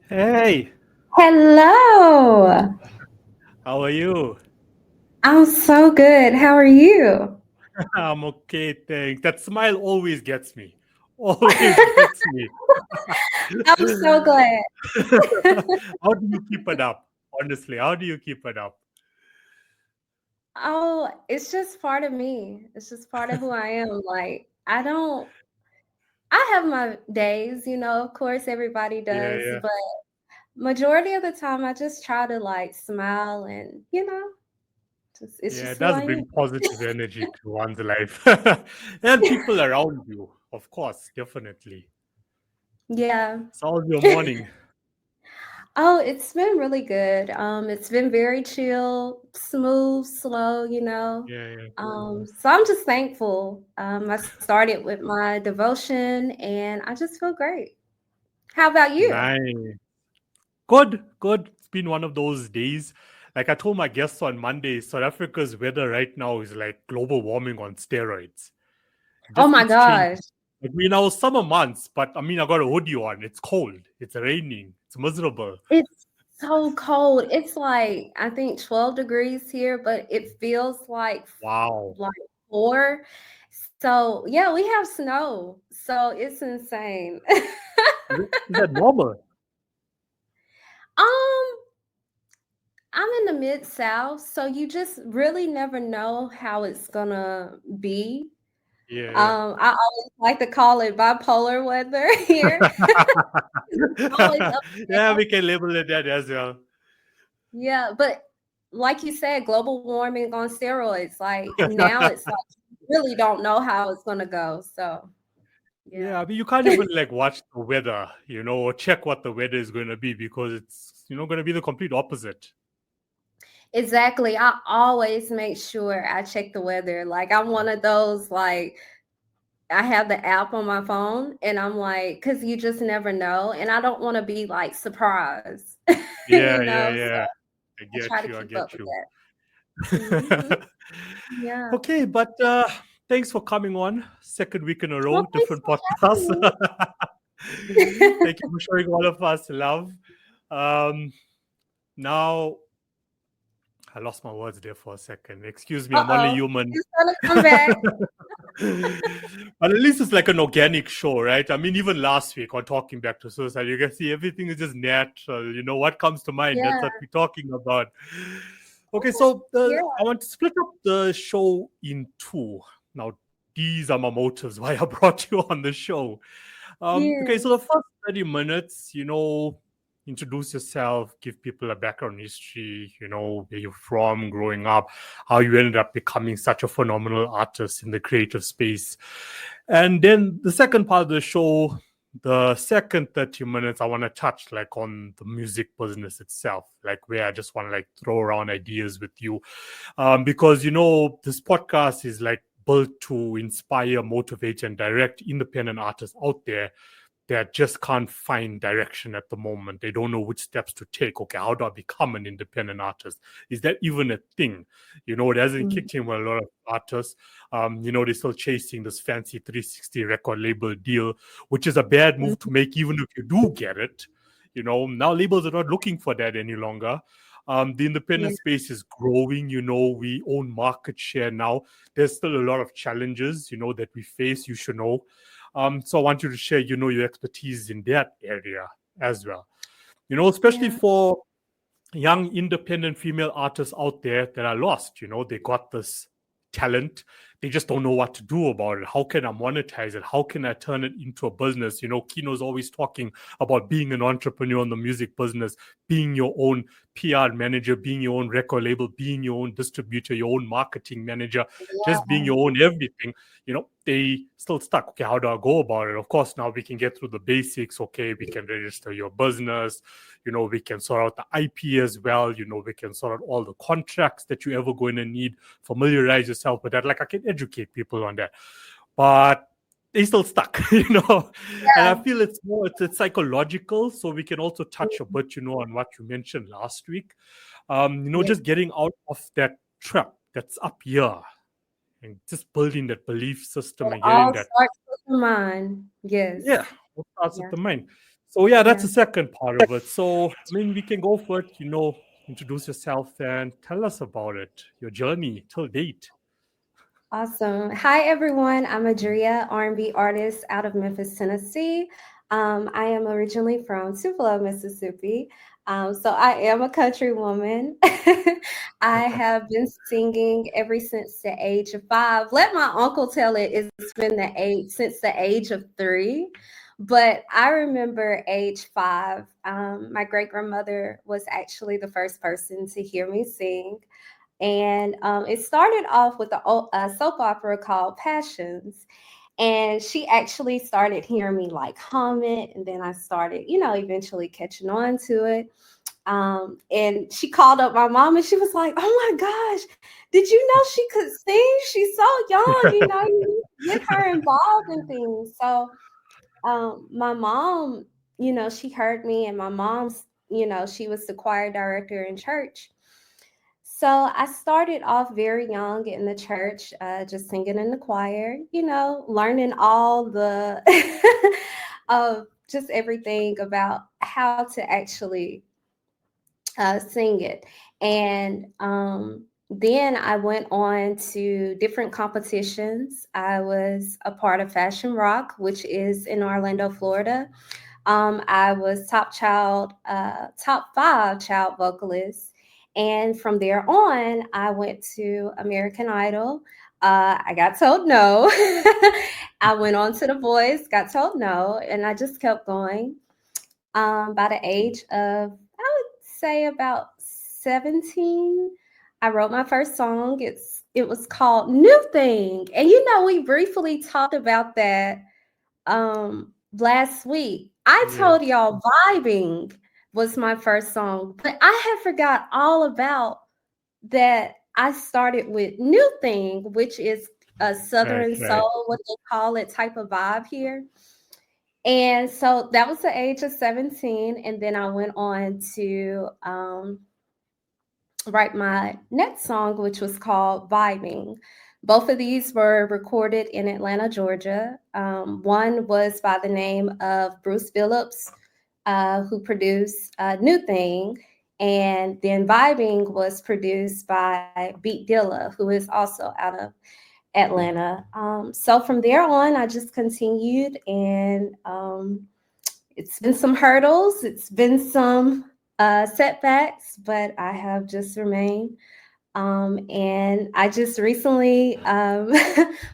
Hey, Hello. how are you? I'm so good. How are you? I'm okay, thanks. That smile always gets me. Always gets me. I'm so glad. How do you keep it up? Honestly, how do you keep it up? Oh, it's just part of me. It's just part of who I am. I have my days, of course everybody Yeah, does, yeah. but majority of the time I just try to smile and, it's Yeah, it just who does I bring am. positive energy to one's life. And people around you, of course, definitely. Yeah. So how's your morning? Oh, it's been really good. It's been very chill, smooth, slow, Yeah, yeah. So I'm just thankful. I started with my devotion and I just feel great. How about you? Nice. Good, good. It's been one of those days. Like I told my guests on Monday, South Africa's weather right now is like global warming on steroids. It Oh just my keeps changing. gosh. Like we now summer months, but I mean I got a hoodie on. It's cold. It's raining. It's miserable. It's so cold. It's like I think 12 degrees here, but it feels Wow. like 4. So, yeah, we have snow. So, it's insane. Is that normal? Um I'm in the mid South, so you just really never know how it's gonna be. Yeah, I always like to call it bipolar weather here. Always up and yeah, down. we can label it that as well. Yeah, but like you said, global warming on steroids. Like now it's like you really don't know how it's gonna go. So Yeah, yeah. I mean, you can't even like watch the weather, or check what the weather is going to be because it's, going to be the complete opposite. Exactly. I always make sure I check the weather. Like I'm one of those I have the app on my phone and I'm like, because you just never know. And I don't want to be like surprised, Yeah, yeah, So yeah. I I try get to you. I keep up get with you. that. Hmm. Yeah. Okay, but thanks for coming on. Second week in a Well, row, thanks different for podcast. having me. Thank you for showing all of us love. Um, Now, I lost my words there for a second. Excuse me, I'm only Uh-oh. human. It's gonna come back. But at least it's like an organic show, right? I mean, even last week on Talking Back to Suicide, you can see everything is just natural. What comes to mind? That's Yeah. what we're talking about. Okay, so Yeah. I want to split up the show in two. Now, these are my motives why I brought you on the show. Okay, Yeah. so the first 30 minutes, introduce yourself, give people a background history, where you're from, growing up, how you ended up becoming such a phenomenal artist in the creative space. And then the second part of the show, the second 30 minutes, I want to touch like on the music business itself, like where I just want to like throw around ideas with you. Because, this podcast is like built to inspire, motivate, and direct independent artists out there that just can't find direction at the moment. They don't know which steps to take. Okay, how do I become an independent artist? Is that even a thing? It hasn't Mm. kicked in with a lot of artists. They're still chasing this fancy 360 record label deal, which is a bad move to Mhm. make, even if you do get it. Now labels are not looking for that any longer. The Yeah. independent space is growing. We own market share now. There's still a lot of challenges, that we face. You should know. So I want you to share, your expertise in that area as well. Especially Yeah. for young independent female artists out there that are lost. They got this talent, they just don't know what to do about it. How can I monetize it? How can I turn it into a business? Kino's always talking about being an entrepreneur in the music business, being your own PR manager, being your own record label, being your own distributor, your own marketing manager, just being Yeah. your own everything. They still stuck. Okay, how do I go about it? Of course, now we can get through the basics. Okay, we can register your business. We can sort out the IP as well. We can sort out all the contracts that you're ever going to need. Familiarize yourself with that. Like I can educate people on that, but they still stuck, And I Yeah. feel it's psychological. So we can also touch a bit, on what you mentioned last week. Yeah. Just getting out of that trap that's up here and just building that belief system It and getting all that. starts with the mind. Yeah, Yes. what starts with Yeah. the mind. So yeah, that's Yeah. the second part of it. So I mean, we can go for it. Introduce yourself and tell us about it, your journey till date. Awesome. Hi, everyone. I'm Adria, R&B artist out of Memphis, Tennessee. I am originally from Tupelo, Mississippi. So I am a country woman. I have been singing ever since the age of 5. Let my uncle tell it, it's been the age since the age of 3. But I remember age 5. My great grandmother was actually the first person to hear me sing. And it started off with a soap opera called Passions. And she actually started hearing me like hum it. And then I started, eventually catching on to it. And she called up my mom and she was like, "Oh my gosh, did you know she could sing? She's so young, you need to get her involved in things." So my mom, she heard me, and my mom's, she was the choir director in church. So I started off very young in the church, just singing in the choir, learning all the just everything about how to actually sing it. And then I went on to different competitions. I was a part of Fashion Rock, which is in Orlando, Florida. I was top 5 child vocalist. And from there on, I went to American Idol. I got told no. I went on to The Voice, got told no, and I just kept going. By the age of, I would say about 17, I wrote my first song. It was called New Thing. And we briefly talked about that last week. I told Yes. y'all Vibing was my first song, but I had forgot all about that. I started with New Thing, which is a Right, Southern right. soul, what they call it, type of vibe here. And so that was the age of 17. And then I went on to write my next song, which was called Vibing. Both of these were recorded in Atlanta, Georgia. One was by the name of Bruce Phillips, who produced New Thing. And then Vibing was produced by Beat Dilla, who is also out of Atlanta. So from there on, I just continued, and it's been some hurdles, it's been some setbacks, but I have just remained. And I just recently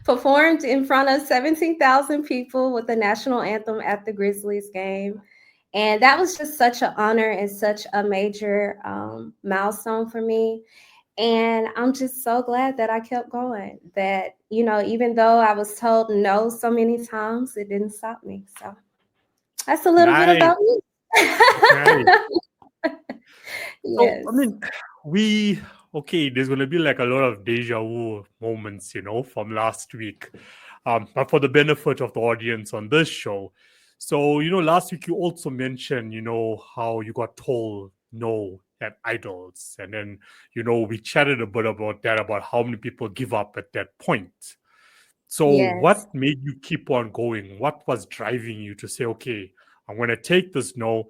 performed in front of 17,000 people with the national anthem at the Grizzlies game. And that was just such an honor and such a major milestone for me. And I'm just so glad that I kept going, that, even though I was told no so many times, it didn't stop me. So that's a little bit Nice, about me. nice. So, I Yes. mean, there's going to be like a lot of deja vu moments, from last week. But for the benefit of the audience on this show. So, last week you also mentioned, how you got told no at idols. And then, we chatted a bit about that, about how many people give up at that point. So, Yes. what made you keep on going? What was driving you to say, okay, I'm going to take this no,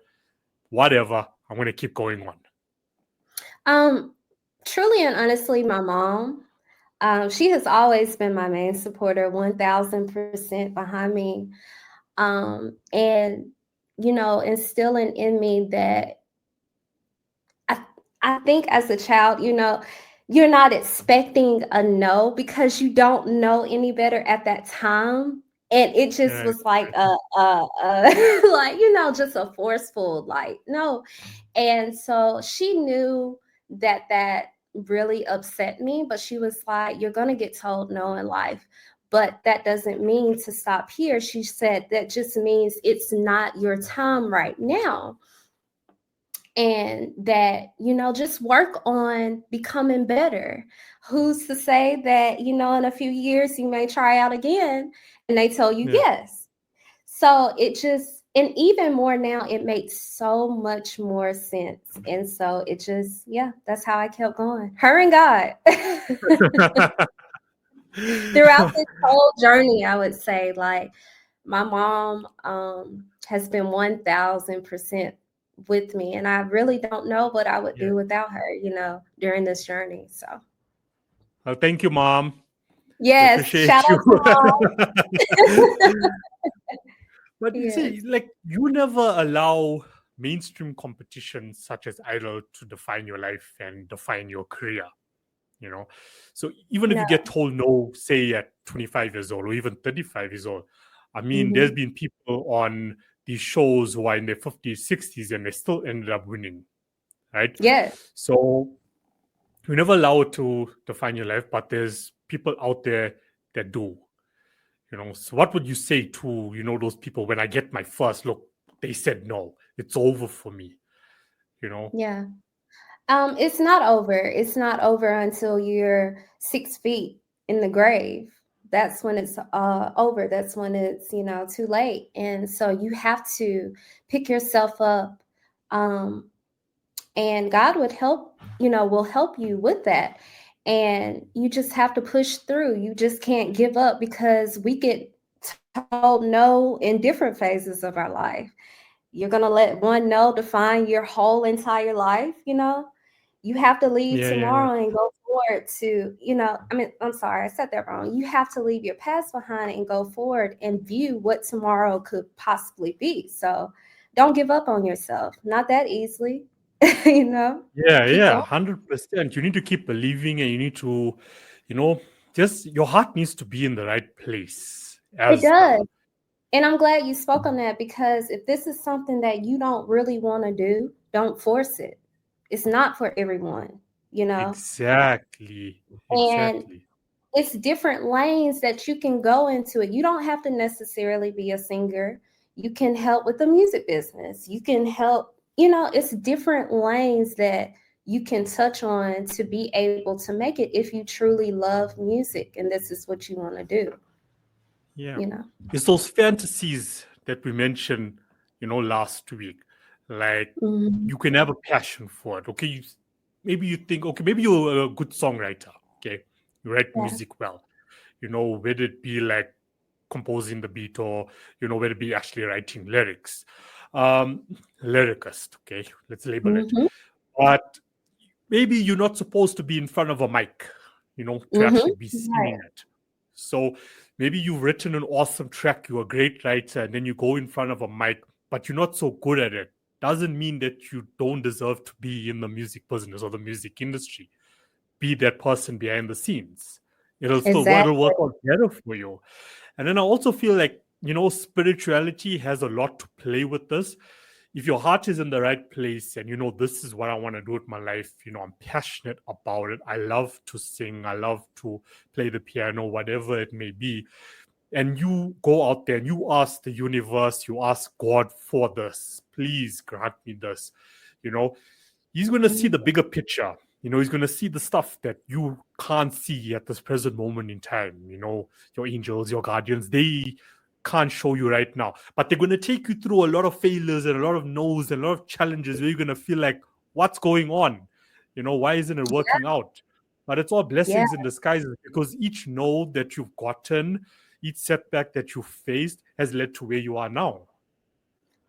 whatever, I'm going to keep going on? Um, Truly and honestly, my mom, she has always been my main supporter, 1000% behind me. And, instilling in me that I, I think as a child, you're not expecting a no because you don't know any better at that time. And it just Right. was like like, just a forceful, like, no. And so she knew that really upset me, but she was like, "You're going to get told no in life, but that doesn't mean to stop here." She said, "That just means it's not your time right now. And that, just work on becoming better. Who's to say that, in a few years you may try out again and they tell you Yeah. yes." So it just, and even more now, it makes so much more sense. And so it just, yeah, that's how I kept going. Her and God. Throughout this whole journey, I would say, like, My mom has been 1000% with me, and I really don't know what I would Yeah. do without her, during this journey. So, Thank you, Mom. We yes, appreciate shout you. out to mom. But you see, Yes. like, you never allow mainstream competitions such as Idol to define your life and define your career, you know. So even if No. you get told no, say at 25 years old or even 35 years old, I mean, there's Hmm. been people on these shows who are in their 50s, 60s, and they still ended up winning, right? Yes. So you never allow it to define your life, but there's people out there that do. So what would you say to those people when I get my first look? They said no, it's over for me. You know. Yeah. It's not over. It's not over until you're 6 feet in the grave. That's when it's over. That's when it's too late. And so you have to pick yourself up, um, and God would help. Will help you with that. And you just have to push through. You just can't give up because we get told no in different phases of our life. You're gonna let one no define your whole entire life. You have to leave Yeah, yeah, yeah. tomorrow and go forward to, I mean, I'm sorry, I said that wrong. You have to leave your past behind and go forward and view what tomorrow could possibly be. So don't give up on yourself. Not that easily. you know, Yeah, Keep yeah, going. 100%. You need to keep believing, and you need to, you know, just your heart needs to be in the right place It as does. well. And I'm glad you spoke on that because if this is something that you don't really want to do, don't force it. It's not for everyone, you know? Exactly, And exactly. it's different lanes that you can go into it. You don't have to necessarily be a singer. You can help with the music business. You can help, it's different lanes that you can touch on to be able to make it if you truly love music and this is what you want to do, Yeah. you know. It's those fantasies that we mentioned, last week. Like, Mhm. you can have a passion for it. Okay. Maybe you think, okay, maybe you're a good songwriter. Okay. You write Yeah. music well. Whether it be like composing the beat or, whether it be actually writing lyrics. Um, Lyricist. Okay. Let's label it. Mhm. But maybe you're not supposed to be in front of a mic, to Mhm. actually be Right. singing it. So maybe you've written an awesome track, you're a great writer, and then you go in front of a mic, but you're not so good at it. Doesn't mean that you don't deserve to be in the music business or the music industry. Be that person behind the scenes. It'll Exactly. work out better for you. And then I also feel like, spirituality has a lot to play with this. If your heart is in the right place and this is what I want to do with my life, I'm passionate about it. I love to sing, I love to play the piano, whatever it may be. And you go out there and you ask the universe, you ask God for this, please grant me this. You know, He's going to see the Mhm. bigger picture. He's going to see the stuff that you can't see at this present moment in time. Your angels, your guardians, they can't show you right now, but they're going to take you through a lot of failures and a lot of no's and a lot of challenges where you're going to feel like, what's going on? Why isn't it working out? But it's all Yeah. blessings in disguises because each no that you've gotten, each setback that you faced has led to where you are now.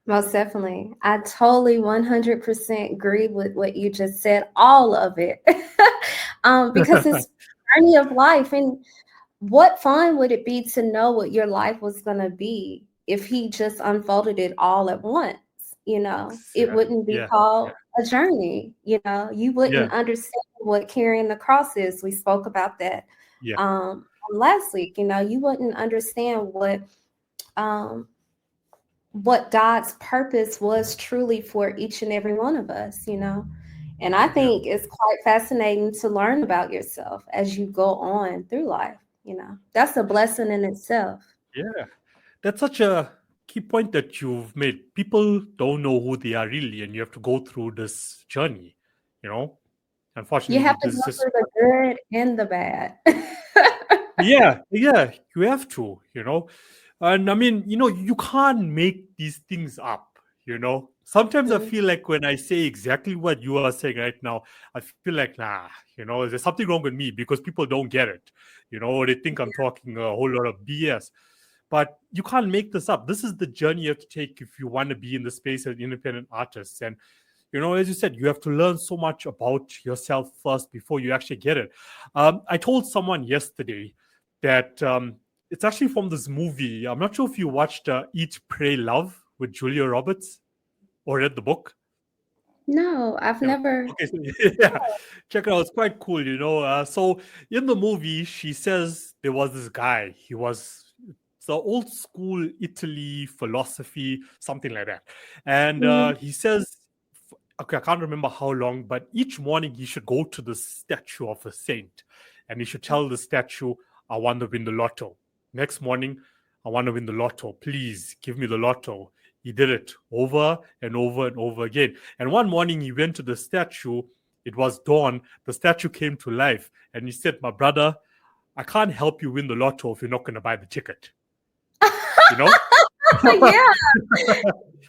Most definitely. I totally 100% agree with what you just said, all of it. Because it's journey of life. And what fun would it be to know what your life was going to be if he just unfolded it all at once? It Yeah, wouldn't be yeah, yeah, called a journey. You yeah, wouldn't understand what carrying the cross is. We spoke about that yeah, last week. You wouldn't understand um, what God's purpose was truly for each and every one of us. And I yeah. think it's quite fascinating to learn about yourself as you go on through life. That's a blessing in itself. Yeah, that's such a key point that you've made. People don't know who they are really, and you have to go through this journey. You know, You Unfortunately, have to this is go just through the good and the bad. yeah, yeah. You have to, and I mean, you can't make these things up. Sometimes I Mhm. feel like when I say exactly what you are saying right now, I feel like nah, there's something wrong with me because people don't get it. They think I'm talking a whole lot of BS. but you can't make this up. This is the journey you have to take if you want to be in the space as an independent artist. And as you said, you have to learn so much about yourself first before you actually get it. I told someone yesterday that it's actually from this movie. I'm not sure if you watched Eat, Pray, Love with Julia Roberts or read the book. No, I've Yeah. never. Okay, so yeah, check it out. It's quite cool. So in the movie, she says there was this guy. It's the old school Italy philosophy, something like that. And he says, okay, I can't remember how long, but each morning he should go to the statue of a saint, and he should tell the statue, "I want to win the lotto." Next morning, "I want to win the lotto. Please give me the lotto." He did it over and over and over again. And one morning he went to the statue. It was dawn. The statue came to life. And he said, "My brother, I can't help you win the lotto if you're not going to buy the ticket." You know? Yeah,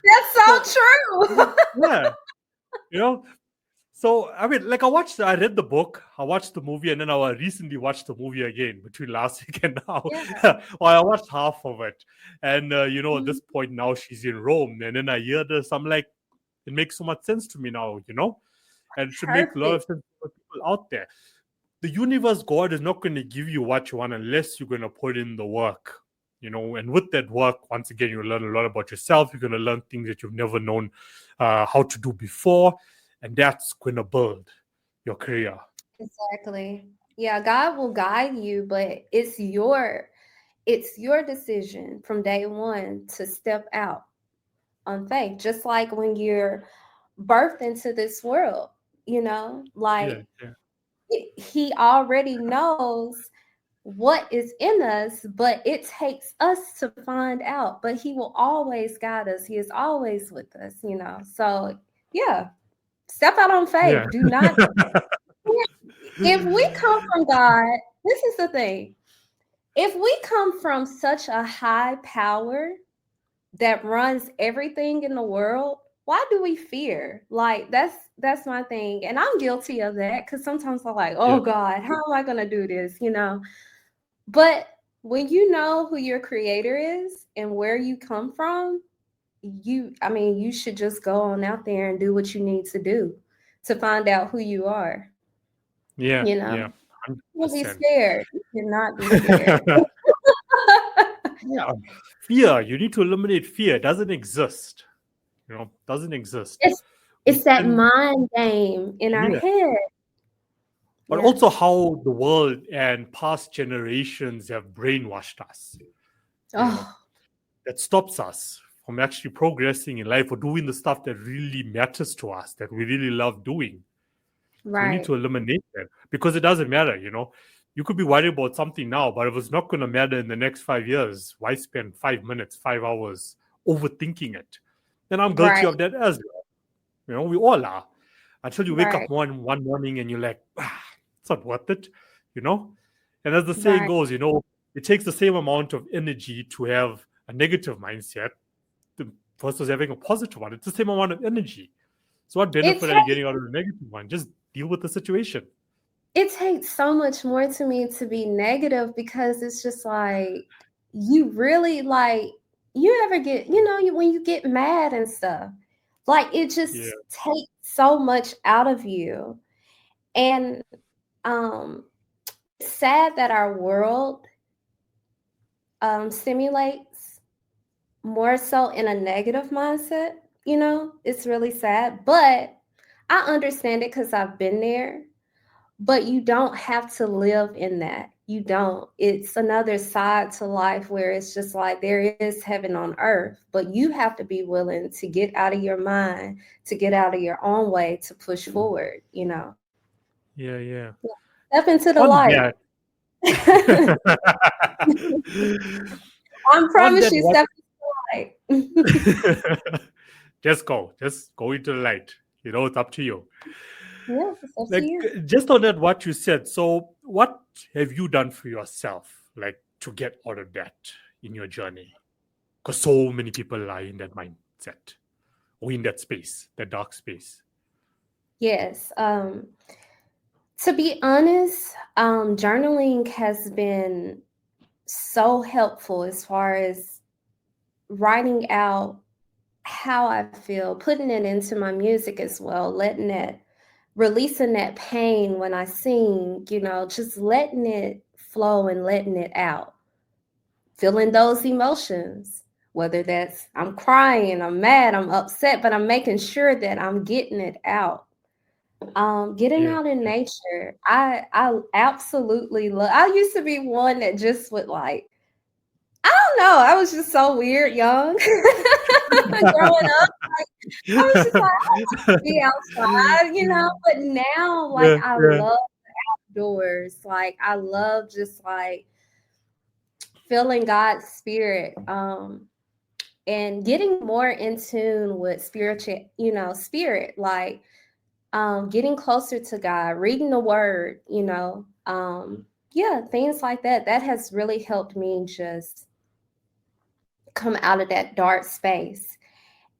that's so true. Yeah. You know? So, I mean, like I read the book, I watched the movie, and then I recently watched the movie again between last week and now. Yeah. Well, I watched half of it. And, at Mhm. this point now she's in Rome. And then I hear this, I'm like, it makes so much sense to me now, and it should make a lot of Perfect. sense for people out there. The universe, God is not going to give you what you want unless you're going to put in the work, and with that work, once again, you learn a lot about yourself. You're going to learn things that you've never known how to do before. And that's going to build your career. Exactly. Yeah, God will guide you, but it's your decision from day one to step out on faith. Just like when you're birthed into this world, Yeah, like yeah, he already knows what is in us, but it takes us to find out. But he will always guide us. He is always with us. So yeah, step out on faith. yeah. Do not. If we come from God, this is the thing. If we come from such a high power that runs everything in the world, why do we fear? Like that's my thing. And I'm guilty of that because sometimes I'm like, Yeah, oh God, how am I gonna do this? But when you know who your creator is and where you come from, you should just go on out there and do what you need to do to find out who you are. yeah, You know, yeah. don't be 100%. scared. You cannot be scared. Yeah. Fear. You need to eliminate fear. It doesn't exist. Doesn't exist. It's We it's that can, mind game in our yeah. head. But Yeah. also how the world and past generations have brainwashed us. Oh, That stops us from actually progressing in life or doing the stuff that really matters to us, that we really love doing. So we need right. to eliminate that because it doesn't matter. You could be worried about something now, but if it's not going to matter in the next 5 years, why spend 5 minutes, 5 hours overthinking it? Then I'm guilty Right. of that as well. We all are. Until you wake Right. up one morning and you're like, it's not worth it, you know? And as the saying Right. goes, it takes the same amount of energy to have a negative mindset versus having a positive one. It's the same amount of energy. So what It benefit are you takes getting out of the negative one? Just deal with the situation. it takes so much more to me to be negative because it's just like you really like you ever get, when you get mad and stuff. Like it Yeah. just takes so much out of you. And um it's sad that our world stimulates more so in a negative mindset. It's really sad, but I understand it because I've been there. But you don't have to live in that. You don't. It's another side to life where it's just like there is heaven on earth, but you have to be willing to get out of your mind, to get out of your own way, to push forward. Yeah, yeah. Step into the On light. that, I on promise that, you, what? step into the light. Just go into the light. It's up to you. Yeah, it's up to Like you. just on that, what you said. So, what have you done for yourself, like to get out of that in your journey? Because so many people are in that mindset or in that space, that dark space. Yes. To be honest, journaling has been so helpful as far as writing out how I feel, putting it into my music as well, letting it, releasing that pain when I sing, just letting it flow and letting it out, feeling those emotions, whether that's I'm crying, I'm mad, I'm upset, but I'm making sure that I'm getting it out. Getting Yeah, out in yeah. nature, I absolutely love. I used to be one that just would like, I don't know, I was just so weird young growing up. I was just like, I want to be outside, but now, like, Yeah, I yeah, love outdoors. Like, I love just like feeling God's spirit, and getting more in tune with spiritual, spirit, like, getting closer to God, reading the word, yeah, things like that. That has really helped me just come out of that dark space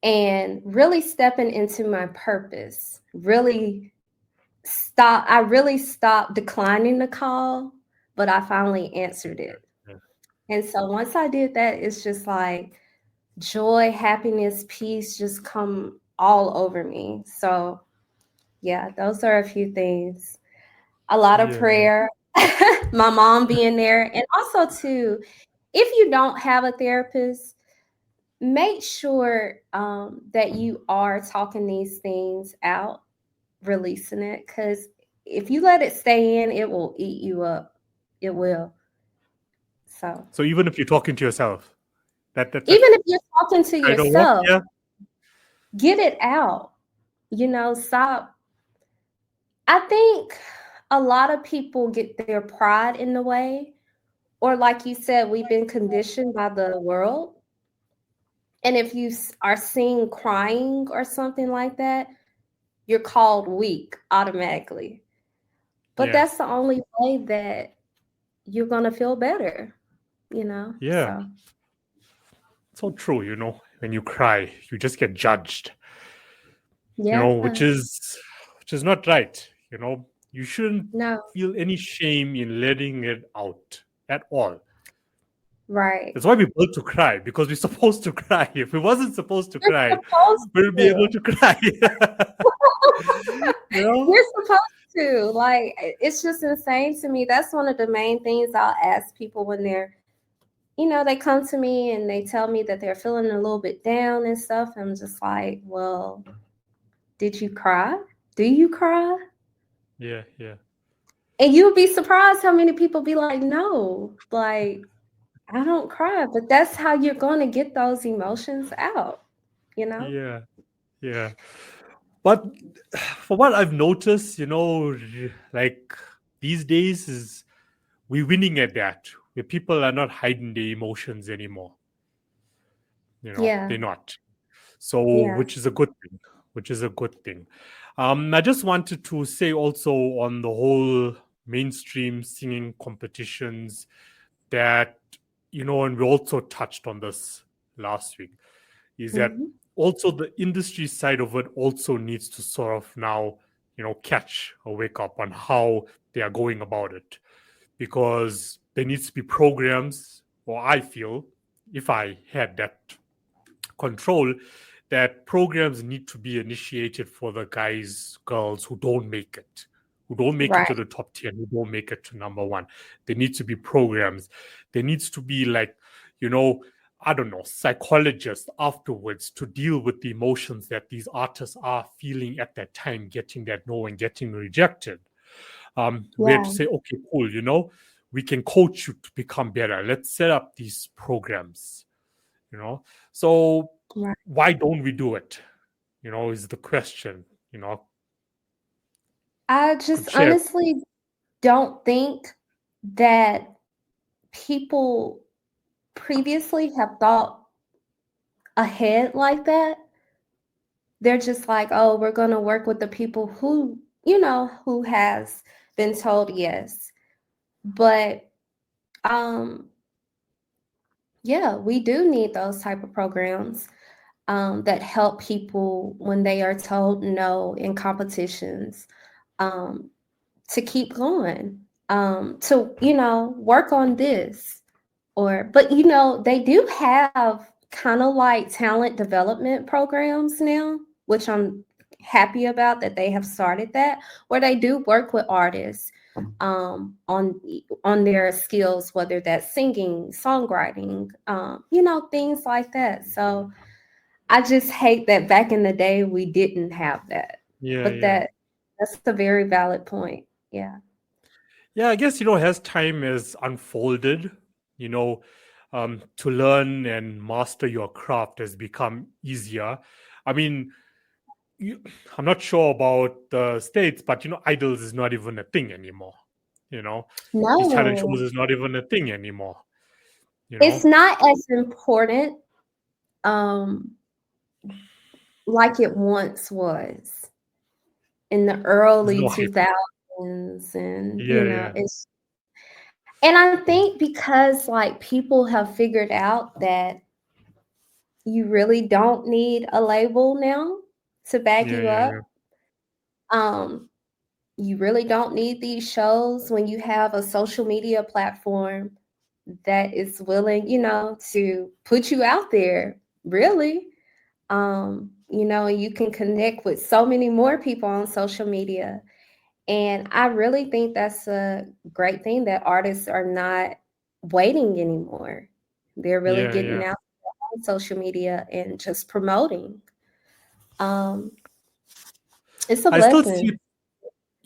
and really stepping into my purpose. I really stopped declining the call, but I finally answered it. yeah. And so once I did that, it's just like joy, happiness, peace just come all over me. So yeah, those are a few things. A lot of Yeah. prayer, my mom being there, and also too, if you don't have a therapist, make sure that you are talking these things out, releasing it, because if you let it stay in, it will eat you up. It will. So So even if you're talking to yourself, that even if you're talking to kind of work, yourself, yeah. get it out. Stop. I think a lot of people get their pride in the way, or like you said, we've been conditioned by the world. And if you are seen crying or something like that, you're called weak automatically. But Yeah, that's the only way that you're going to feel better, you know? yeah. So, So true, when you cry, you just get judged, yeah, which is not right. You shouldn't no, feel any shame in letting it out at all. right. That's why we built to cry, because we're supposed to cry. If we wasn't supposed to You're cry, supposed we'll be able to. to cry. you know? You're supposed to. Like, it's just insane to me. That's one of the main things I'll ask people when they come to me and they tell me that they're feeling a little bit down and stuff. I'm just like, well, did you cry? Do you cry? Yeah, yeah, And you'll be surprised how many people be like, no, like, I don't cry. But that's how you're going to get those emotions out, you know? yeah, yeah. But for what I've noticed, like these days is we're winning at that, where people are not hiding their emotions anymore. Yeah. They're not. So, Yeah. which is a good thing. Which is a good thing. I just wanted to say also on the whole mainstream singing competitions that, and we also touched on this last week, is that Hmm. also the industry side of it also needs to sort of now, catch a wake up on how they are going about it. Because there needs to be programs, or I feel, if I had that control, that programs need to be initiated for the guys, girls who don't make it, to Right. the top 10, who don't make it to number one. There needs to be programs. There needs to be, like, you know, I don't know, psychologists afterwards to deal with the emotions that these artists are feeling at that time, getting that no and getting rejected. Where to Yeah. say, okay, cool, we can coach you to become better. Let's set up these programs, so Right. why don't we do it? Is the question. I Could just share. honestly don't think that people previously have thought ahead like that. They're just like, oh, we're going to work with the people who has been told yes. But um yeah, we do need those type of programs that help people when they are told no in competitions, to keep going, to work on this. But you know, they do have kind of like talent development programs now, which I'm happy about that they have started that, where they do work with artists on their skills, whether that's singing, songwriting, you know, things like that. So I just hate that back in the day we didn't have that. Yeah, But yeah. that's a very valid point. Yeah. Yeah, I guess, as time has unfolded, you know, to learn and master your craft has become easier. I mean, you, I'm not sure about the States, but, idols is not even a thing anymore. You know, these talent shows No, is not even a thing anymore, you it's know? not as important um like it once was in the There's early no hype. 2000s. And you Yeah, know, yeah, and I think because like people have figured out that you really don't need a label now to back yeah, you yeah, yeah. up. um you really don't need these shows when you have a social media platform that is willing, you know, to put you out there, really. You know, and you can connect with so many more people on social media. And I really think that's a great thing that artists are not waiting anymore. They're really Yeah, getting yeah. out on social media and just promoting. Um, it's a I still see blessing, it.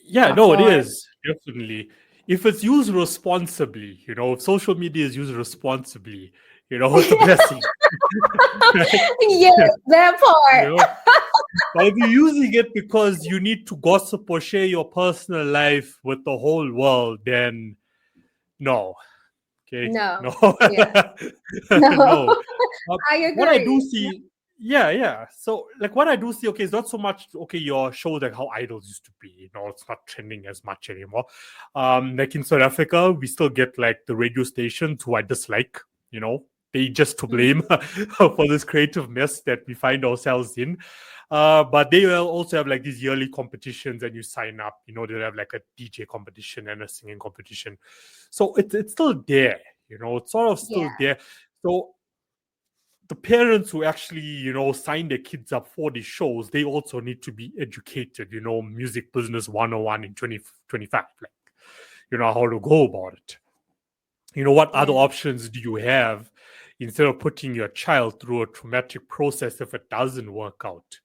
Yeah, not no, it far. is definitely. If it's used responsibly, if social media is used responsibly, it's a blessing. Right? Yes, that You part. know, but if you're using it because you need to gossip or share your personal life with the whole world, then no. Okay, No, no, yeah, no. no, I What I do agree. see, yeah, yeah. So, like, what I do see, okay, it's not so much okay. Your show like how idols used to be. It's not trending as much anymore. Like in South Africa, we still get like the radio stations who I dislike. They just to Mhm. blame for this creative mess that we find ourselves in. But they will also have like these yearly competitions, and you sign up. They'll have like a DJ competition and a singing competition. So it's still there. It's sort of Yeah, still there. So the parents who actually sign their kids up for these shows, they also need to be educated. Music business 101 in 2025, like how to go about it. What other yeah, options do you have instead of putting your child through a traumatic process if it doesn't work out?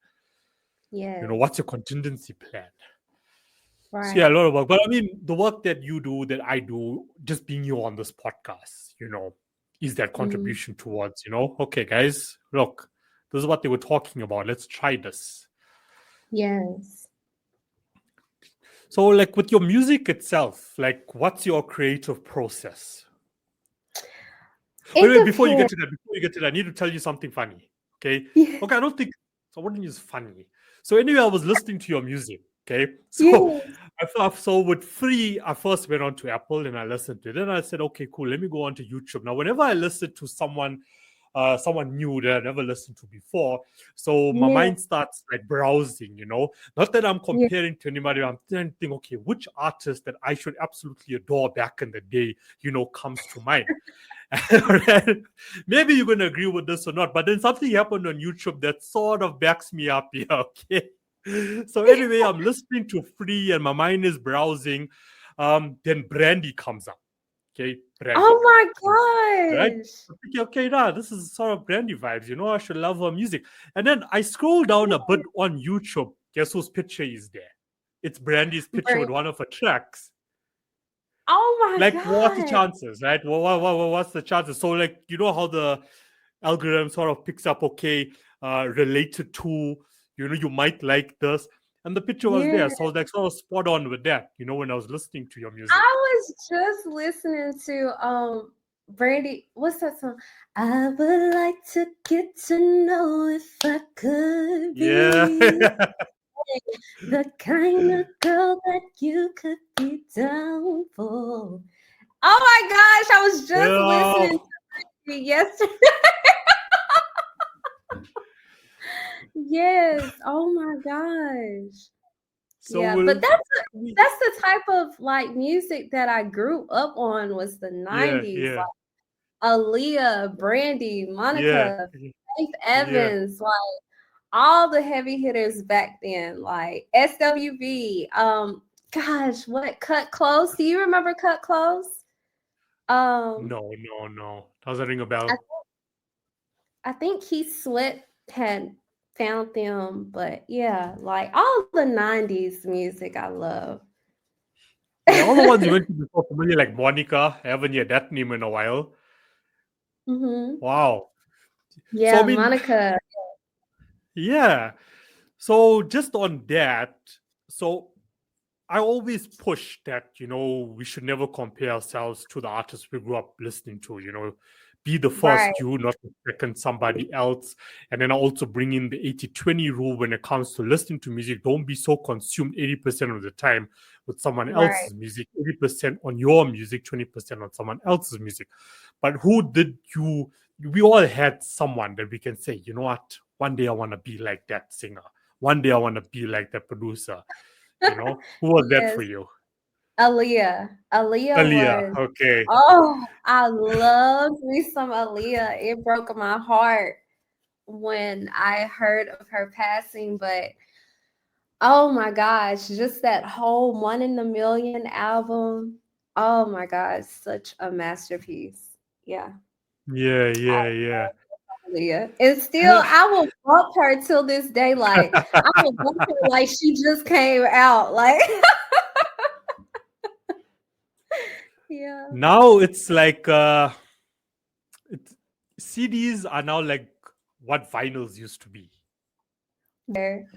yes, What's your contingency plan? So yeah, a right. lot of work. But I mean, the work that you do, that I do, just being you on this podcast, is that Mhm. contribution towards, okay, guys, look, this is what they were talking about. Let's try this. Yes. So, like with your music itself, like what's your creative process? Wait, It wait, depends. before you get to that, I need to tell you something funny. Okay. Yeah, Okay, I don't think so. I wouldn't use funny. So anyway, I was listening to your music. Okay. So yes, I thought so with free, I first went on to Apple and I listened to it. Then I said, okay, cool, let me go on to YouTube. Now, whenever I listen to someone new that I never listened to before, so my yeah, mind starts like browsing, Not that I'm yeah. comparing to anybody, I'm thinking, okay, which artist that I should absolutely adore back in the day, comes to mind. Right? Maybe you're going to agree with this or not, but then something happened on YouTube that sort of backs me up here. Okay. So anyway, I'm listening to free and my mind is browsing. Then Brandy comes up. Okay, Brandy Oh my comes up. Right? gosh. I'm thinking, okay, nah, this is sort of Brandy vibes. I should love her music. And then I scroll down a bit on YouTube. Guess whose picture is there? It's Brandy's picture with Right. one of her tracks. Oh my Like, what's the god. chances, right? What's the chances? So, like, how the algorithm sort of picks up, okay, related to, you might like this. And the picture was Yeah. there. So I was like sort of spot on with that, when I was listening to your music. I was just listening to Brandy. What's that song? I would like to get to know if I could Yeah. be the kind of girl that you could be down for. Oh my gosh, I was just Yeah. listening to it yesterday. Yes. Oh my gosh. So Yeah, but we'll, that's the type of like music that I grew up on was the yeah, 90s. yeah. Aaliyah, Brandy, Yeah, Monica, Faith yeah. Evans, like all the heavy hitters back then, like SWV. Gosh, what Cut Close? Do you remember Cut Close? Um, No, no, no. Doesn't ring a I, bell. I think Keith Sweat had found them, but yeah, like all the '90s music, I love. Yeah, all the ones you went to before familiar, like Monica. I haven't heard that name in a while. Hmm. Wow. So I Yeah, mean, Monica. yeah. So just on that, so I always push that, we should never compare ourselves to the artists we grew up listening to, be the Right, first you, not the second somebody else. And then I also bring in the 80-20 rule when it comes to listening to music. Don't be so consumed 80% of the time with someone right. else's music, 80% on your music, 20% on someone else's music. But who did you? We all had someone that we can say, you know what? One day I want to be like that singer. One day I want to be like that producer. Who was that for Yes, you? Aaliyah. Aaliyah Aaliyah. was, Okay. oh, I loved me some Aaliyah. It broke my heart when I heard of her passing, but oh my gosh, just that whole One in a Million album. Oh my gosh, such a masterpiece. Yeah, Yeah, I yeah, yeah. love Aaliyah. And still, I will bump her till this day. Like, I will bump her like she just came out. Like, yeah. Now it's like it's, CDs are now like what vinyls used to be. There.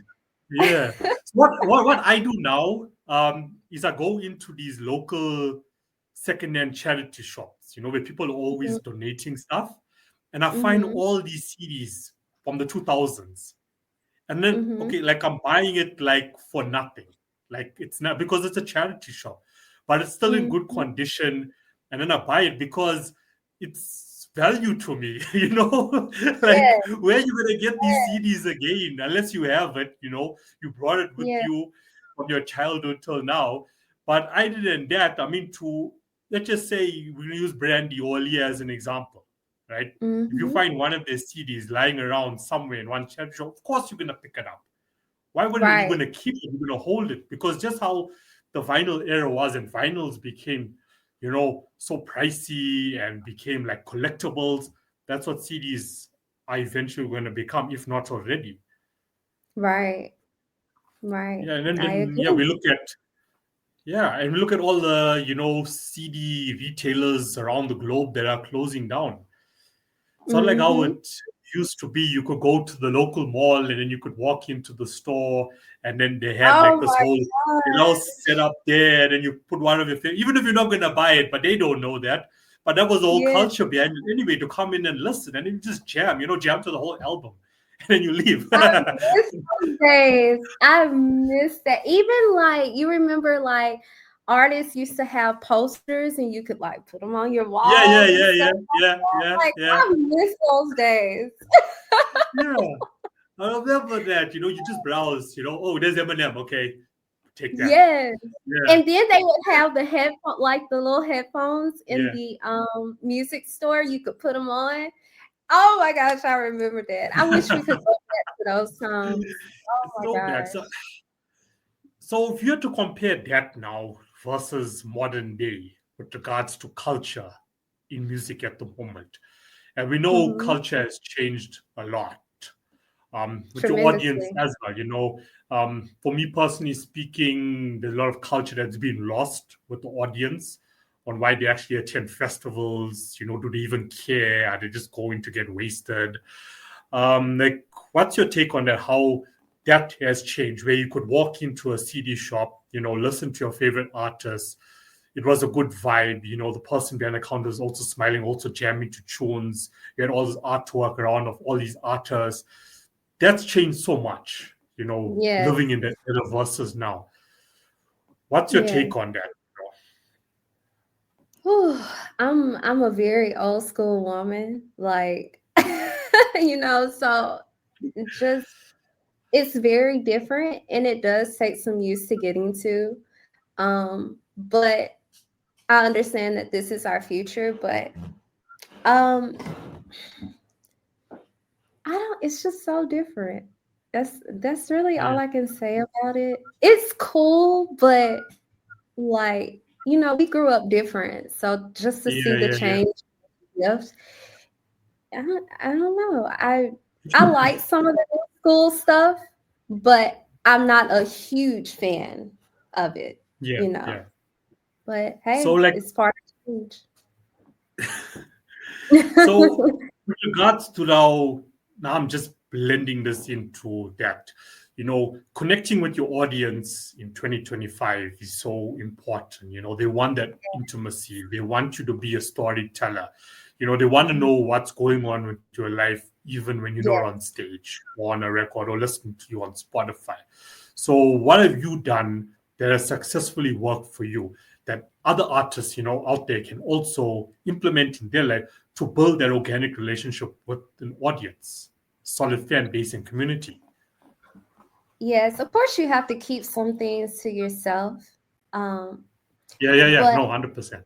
Yeah. So what I do now is I go into these local second-hand charity shops, where people are always donating stuff. And I find Mm-hmm. all these CDs from the 2000s. And then, Mm-hmm. okay, like I'm buying it like for nothing. Like it's not because it's a charity shop, but it's still in good Mm-hmm. condition. And then I buy it because it's value to me, like Yeah. where are you gonna get these CDs again? Unless you have it, you brought it with Yeah. you from your childhood till now. But I didn't that. I mean, to let's just say we're gonna use Brandy Oli as an example, right? If you Mm-hmm. find one of their CDs lying around somewhere in one shelf, of course you're gonna pick it up. Why wouldn't you Right. gonna keep it? You're gonna hold it because just how the vinyl era was, and vinyls became, so pricey and became like collectibles. That's what CDs are eventually going to become, if not already. Right. Right. Yeah, and then I yeah, agree. we look at and we look at all the CD retailers around the globe that are closing down. It's not like how Mm-hmm. it used to be. You could go to the local mall and then you could walk into the store, and then they had Oh like this my whole, God. set up there. And then you put one of your favorite, even if you're not going to buy it, but they don't know that. But that was the whole Yeah. culture behind it anyway, to come in and listen and then you just jam, jam to the whole album and then you leave. I miss those days. I miss that. Even like you remember like artists used to have posters and you could like put them on your Yeah, yeah, wall and yeah, stuff yeah, like yeah, that. yeah, Like yeah, I miss those days. yeah. I remember that. You just browse. Oh, there's Eminem. Okay, take that. Yes. Yeah, And then they would have the headphone, like the little headphones in yeah. the music store. You could put them on. Oh my gosh, I remember that. I wish we could go back to those times. Oh It's my throwback. gosh. So if you had to compare that now versus modern day with regards to culture in music at the moment, and we know Hmm. culture has changed a lot, with your audience Tremendously. as well. For me personally speaking, there's a lot of culture that's been lost with the audience on why they actually attend festivals. Do they even care? Are they just going to get wasted? Like, what's your take on that? How that has changed, where you could walk into a CD shop, listen to your favorite artist. It was a good vibe. The person behind the counter was also smiling, also jamming to tunes. You had all this artwork around of all these artists. That's changed so much, Yes. living in the era versus now. What's your Yes. take on that? Whew, I'm a very old school woman, like so just it's very different and it does take some use to getting to. But I understand that this is our future, but Um, I don't. It's just so different. That's really all Yeah, I can say about it. It's cool, but like we grew up different, so just to see yeah, the yeah, yeah. change, shifts, I don't know. I like some of the old school stuff, but I'm not a huge fan of it, Yeah, you know. yeah. But So hey, like, it's part of change. so with regards to now I'm just blending this into that. Connecting with your audience in 2025 is so important. They want that intimacy. They want you to be a storyteller. They want to know what's going on with your life, even when you're not Yeah. on stage or on a record or listening to you on Spotify. So, what have you done that has successfully worked for you that other artists, out there can also implement in their life to build that organic relationship with an audience, solid fan base, and community? Yes, of course you have to keep some things to yourself. Um, Yeah, yeah, yeah. but No, 100%.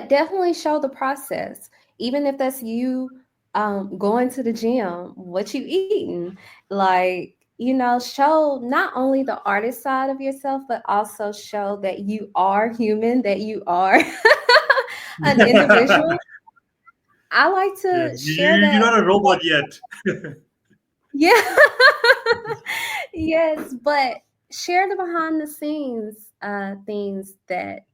definitely show the process. Even if that's you going to the gym, what you eating, like show not only the artist side of yourself, but also show that you are human, that you are an individual. I like Yeah, to share you're that. not a robot yet. Yeah. Yes, but share the behind the scenes things that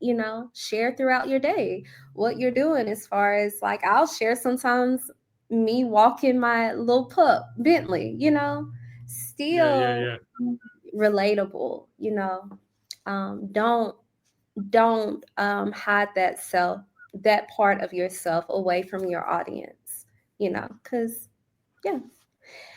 share throughout your day, what you're doing, as far as like I'll share sometimes me walking my little pup Bentley, Yeah, yeah, still yeah, relatable. Don't hide that part of yourself away from your audience, because yeah,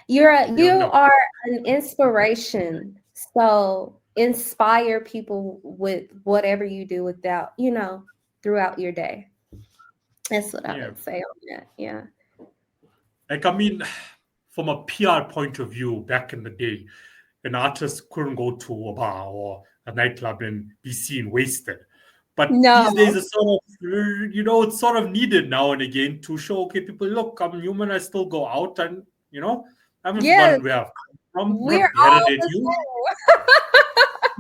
yeah. you No, are an inspiration. So inspire people with whatever you do without, throughout your day. That's what I yeah. would say on that. Yeah. Like, I mean, from a PR point of view, back in the day, an artist couldn't go to a bar or a nightclub and be seen wasted. But No. these days, it's sort of, it's sort of needed now and again to show, okay, people, look, I'm human. I still go out and, I haven't Yes, forgotten where I've come from. I'm we're not better all than the you. same.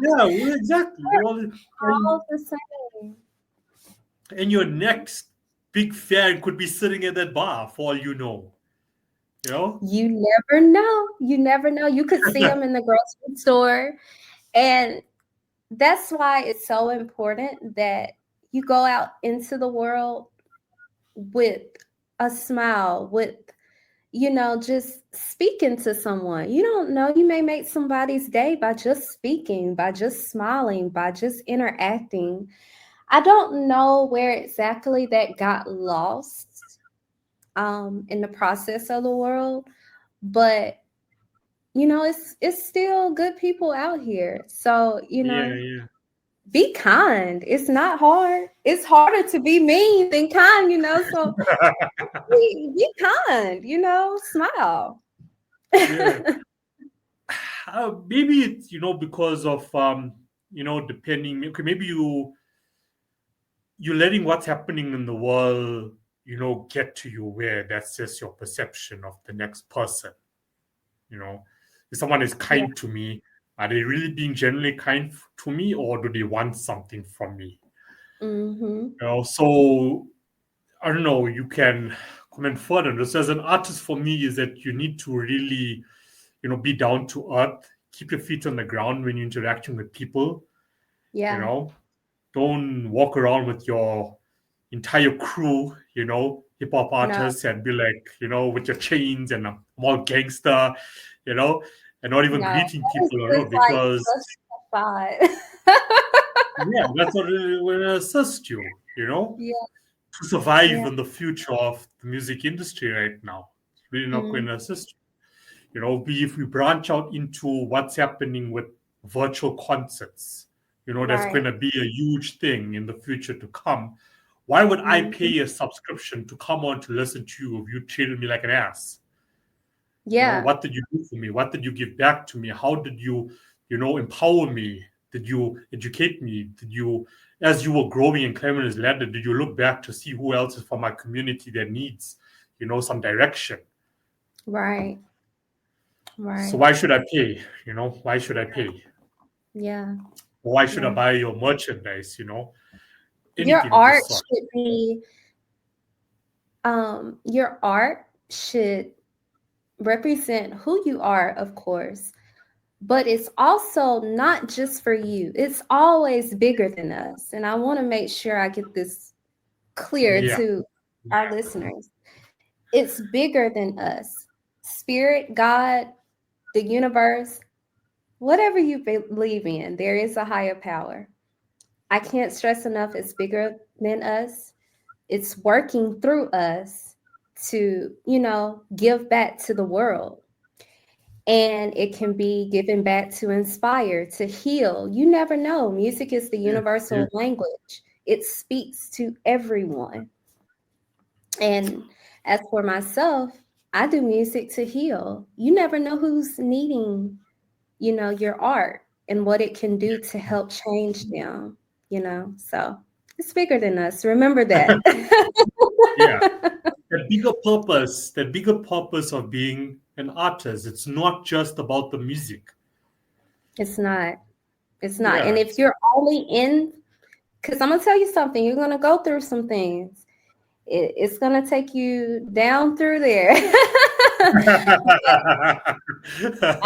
Yeah, exactly. All And, the same. and your next big fan could be sitting at that bar for all you know, you know? You never know. You never know. You could see them in the grocery store. And that's why it's so important that you go out into the world with a smile, with just speaking to someone. You don't know, you may make somebody's day by just speaking, by just smiling, by just interacting. I don't know where exactly that got lost in the process of the world, but it's still good people out here. So, Yeah, yeah. be kind. It's not hard. It's harder to be mean than kind, so be kind, smile. Yeah. Maybe it's because of depending. Okay, maybe you're letting what's happening in the world get to you, where that's just your perception of the next person. You know, if someone is Yeah. kind to me, are they really being genuinely kind to me, or do they want something from me? Mm-hmm. So I don't know. You can comment further. Just as an artist, for me, is that you need to really be down to earth, keep your feet on the ground when you're interacting with people. you Yeah. know don't walk around with your entire crew, hip hop No, artists, and be like, with your chains and I'm all gangster, you know and not even no. greeting That is people around, just like because justified. yeah, that's what really will assist you, Yeah. to survive Yeah. in the future of the music industry right now. It's really not going Mm, to assist you. If we branch out into what's happening with virtual concerts, that's going right. to be a huge thing in the future to come. Why would I Mhm. pay a subscription to come on to listen to you if you treated me like an ass? Yeah. What did you do for me? What did you give back to me? How did you, empower me? Did you educate me? Did you, as you were growing and climbing this ladder, did you look back to see who else is from my community that needs, some direction? Right. So Right. why should I pay? Why should I pay? Yeah. Or why should I Yeah. buy your merchandise? Your Anything of the art sort. should be your art should represent who you are, of course, but it's also not just for you. It's always bigger than us. And I want to make sure I get this clear Yeah, to our listeners. It's bigger than us. Spirit, God, the universe, whatever you believe in, there is a higher power. I can't stress enough, it's bigger than us. It's working through us to, give back to the world. And it can be given back to inspire, to heal. You never know. Music is the yeah, yeah, universal language, it speaks to everyone. And as for myself, I do music to heal. You never know who's needing, your art and what it can do to help change them. So it's bigger than us. Remember that. yeah. That bigger purpose of being an artist. It's not just about the music. It's not. It's not. Yeah. And if you're only in, because I'm going to tell you something, you're going to go through some things. It's going to take you down through there. I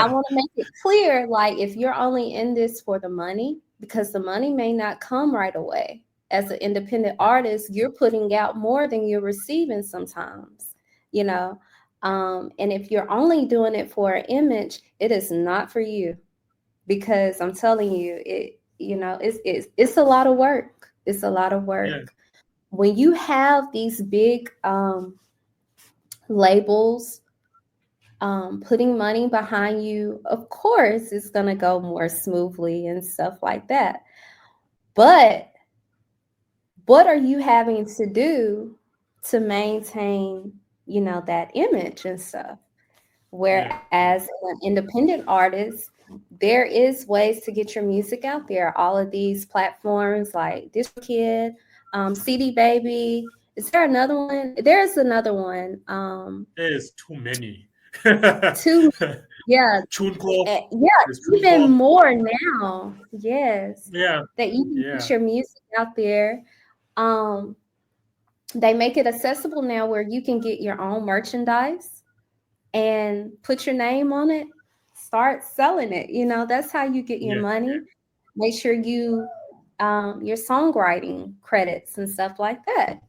want to make it clear, like, if you're only in this for the money, because the money may not come right away. As an independent artist, you're putting out more than you're receiving sometimes, you know. And if you're only doing it for an image, it is not for you, because I'm telling you, it's a lot of work. It's a lot of Yeah. work. When you have these big labels putting money behind you, of course, it's going to go more smoothly and stuff like that. But what are you having to do to maintain, that image and stuff? Yeah. Whereas an independent artist, there is ways to get your music out there. All of these platforms like DistroKid, CD Baby. Is there another one? There's another one. There's too many. Two, yeah, Chunko. yeah, There's even Chunko. more now. Yes, Yeah. that you can Yeah. get your music out there. Um, they make it accessible now where you can get your own merchandise and put your name on it, start selling it. That's how you get your Yeah. money. Make sure you your songwriting credits and stuff like that.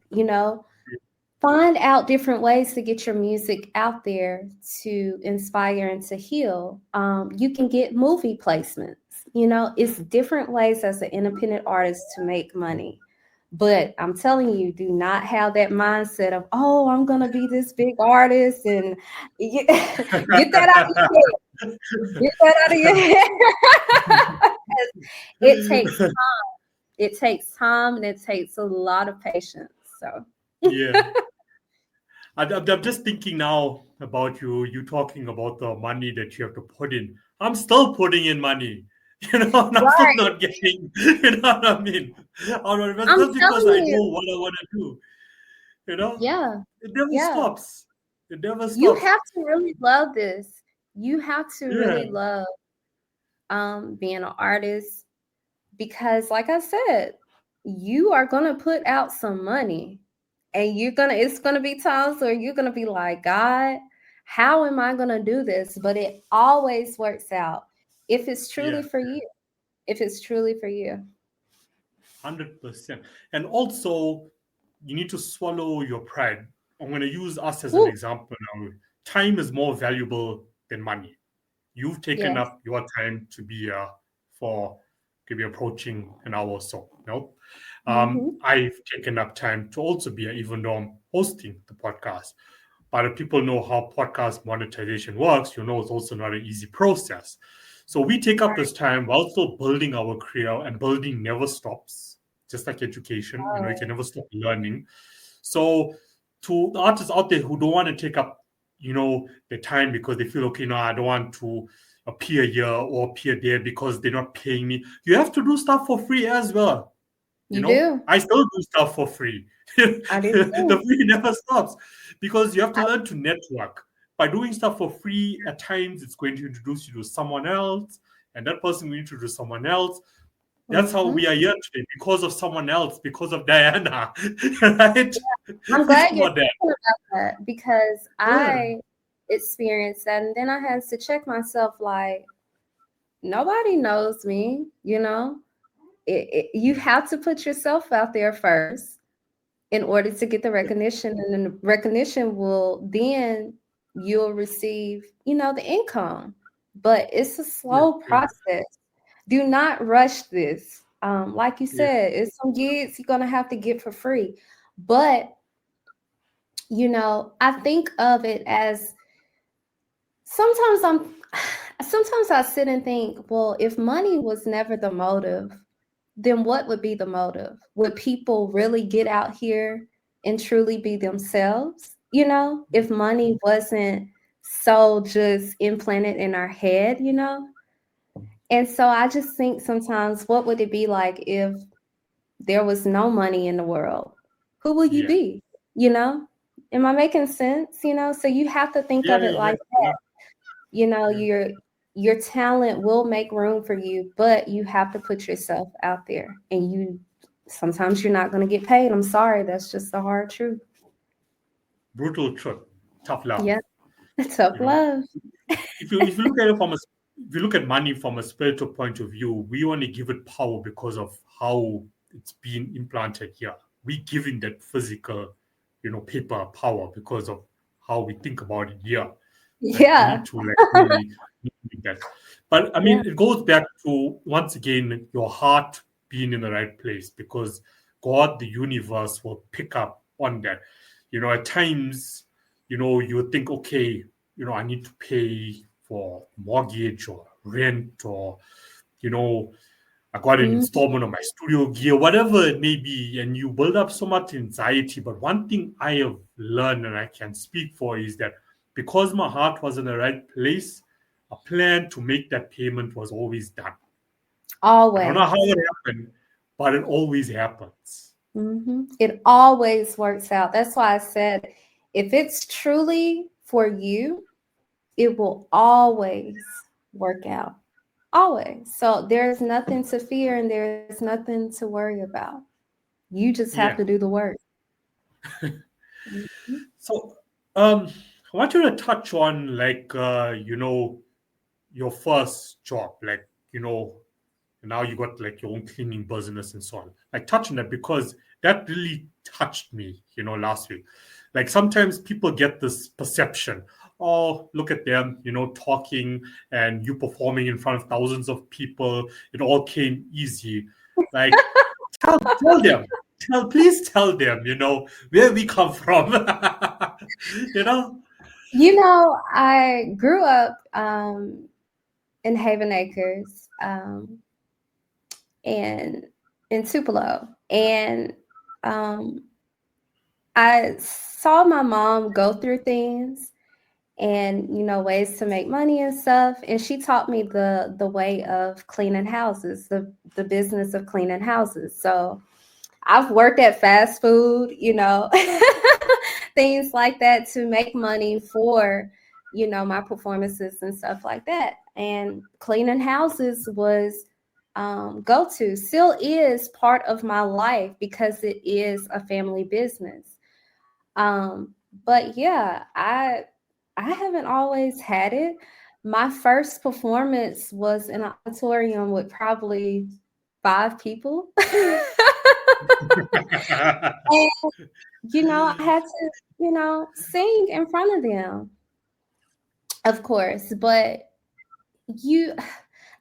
Find out different ways to get your music out there to inspire and to heal. You can get movie placements. It's different ways as an independent artist to make money. But I'm telling you, do not have that mindset of, oh, I'm going to be this big artist and get, get that out of your head. Get that out of your head. It takes time. It takes time and it takes a lot of patience. So, Yeah. I'm just thinking now about you talking about the money that you have to put in. I'm still putting in money, and I'm still right. not getting, you know what I mean? It's I'm just because I telling know you. what I want to do, you know? Yeah. It never Yeah. stops. It never You stops. have to really love this. You have to Yeah, really love being an artist, because like I said, you are gonna put out some money, and it's gonna be times where you're gonna be like, God, how am I gonna do this? But it always works out if it's truly yeah, for you. If it's truly for you. 100%. And also, you need to swallow your pride. I'm going to use us as an Woo. example now. Time is more valuable than money. You've taken Yes. up your time to be for could be approaching an hour or so. No, Mm-hmm. I've taken up time to also be here, even though I'm hosting the podcast. But if people know how podcast monetization works, it's also not an easy process. So we take up this time while still building our career, and building never stops. Just like education, you can never stop learning. So to the artists out there who don't want to take up the time because they feel, okay, no, I don't want to appear here or appear there because they're not paying me. You have to do stuff for free as well. You do. I still do stuff for free. I do too. The free never stops because you have to learn to network. By doing stuff for free, at times it's going to introduce you to someone else, and that person will introduce someone else. That's how we are here today, because of someone else, because of Diana. Right? I'm glad you're about that. talking about that because I experienced that, and then I had to check myself. Like, nobody knows me. You have to put yourself out there first in order to get the recognition, and then the recognition then you'll receive, the income. But it's a slow process. Do not rush this. Like you said, it's some gigs you're gonna have to get for free. But I think of it as sometimes I sit and think, well, if money was never the motive, then what would be the motive? Would people really get out here and truly be themselves? If money wasn't so just implanted in our head. And so I just think sometimes, what would it be like if there was no money in the world? Who will you be? Am I making sense? So you have to think of it like that. Your talent will make room for you, but you have to put yourself out there, and sometimes you're not going to get paid. I'm sorry. That's just the hard truth. Brutal truth. Tough love. Yeah. Tough love. If you look at it if you look at money from a spiritual point of view, we only give it power because of how it's being implanted here. We giving that physical, paper power because of how we think about it here. Yeah. Need to really that. But I mean, it goes back to, once again, your heart being in the right place, because God, the universe, will pick up on that. At times, you would think, okay, I need to pay for mortgage or rent, or, I got an installment of my studio gear, whatever it may be, and you build up so much anxiety. But one thing I have learned, and I can speak for, is that because my heart was in the right place, a plan to make that payment was always done. Always. I don't know how it happened, but it always happens. It always works out. That's why I said, if it's truly for you, it will always work out. Always. So there's nothing to fear and there's nothing to worry about. You just have to do the work. So I want you to touch on, your first job, now you got your own cleaning business and so on. Touch on that, because that really touched me, last week. Sometimes people get this perception, oh, look at them, talking and you performing in front of thousands of people. It all came easy. Tell them. Please tell them, where we come from. I grew up in Haven Acres and in Tupelo. And I saw my mom go through things and, ways to make money and stuff. And she taught me the way of cleaning houses, the business of cleaning houses. So I've worked at fast food, things like that to make money for, my performances and stuff like that. And cleaning houses was go-to, still is part of my life because it is a family business. But yeah, I haven't always had it. My first performance was in an auditorium with probably 5 people. And, I had to, sing in front of them, of course. But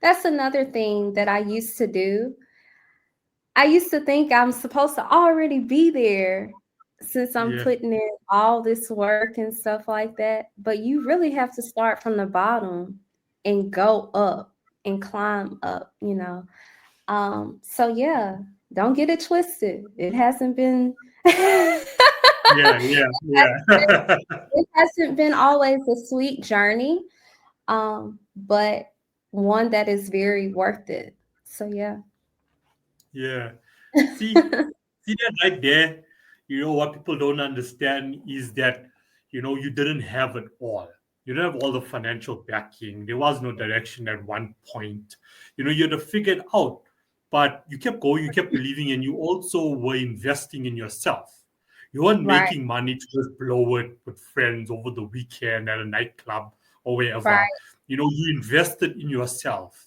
that's another thing that I used to do. I used to think I'm supposed to already be there since I'm putting in all this work and stuff like that. But you really have to start from the bottom and go up and climb up, So yeah, don't get it twisted. It hasn't been Yeah, yeah, yeah. It hasn't been always a sweet journey, but one that is very worth it. So yeah. Yeah. See, see that right there. What people don't understand is that, you didn't have it all. You didn't have all the financial backing. There was no direction at one point. You had to figure it out. But you kept going, you kept believing, and you also were investing in yourself. You weren't Right, making money to just blow it with friends over the weekend at a nightclub or wherever. right. You invested in yourself.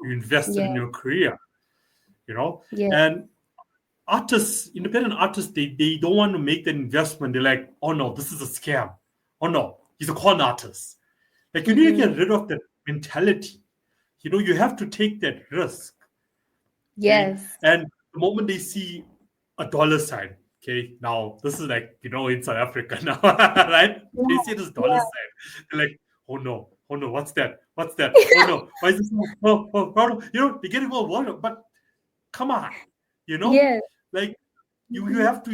You invested Yeah, in your career, yeah. and artists, independent artists, they don't want to make that investment. They're like, oh no, this is a scam. Oh no, he's a con artist. Like you need to Mm-hmm. get rid of that mentality. You have to take that risk. Okay. Yes. And the moment they see a dollar sign, okay, now this is like, in South Africa now, right? Yeah, They see this dollar yeah. sign. They're like, oh no, what's that? What's that? Oh no, why is this? Oh, no. They're getting all worried. But come on, you know, Yes. like you Mhm. have to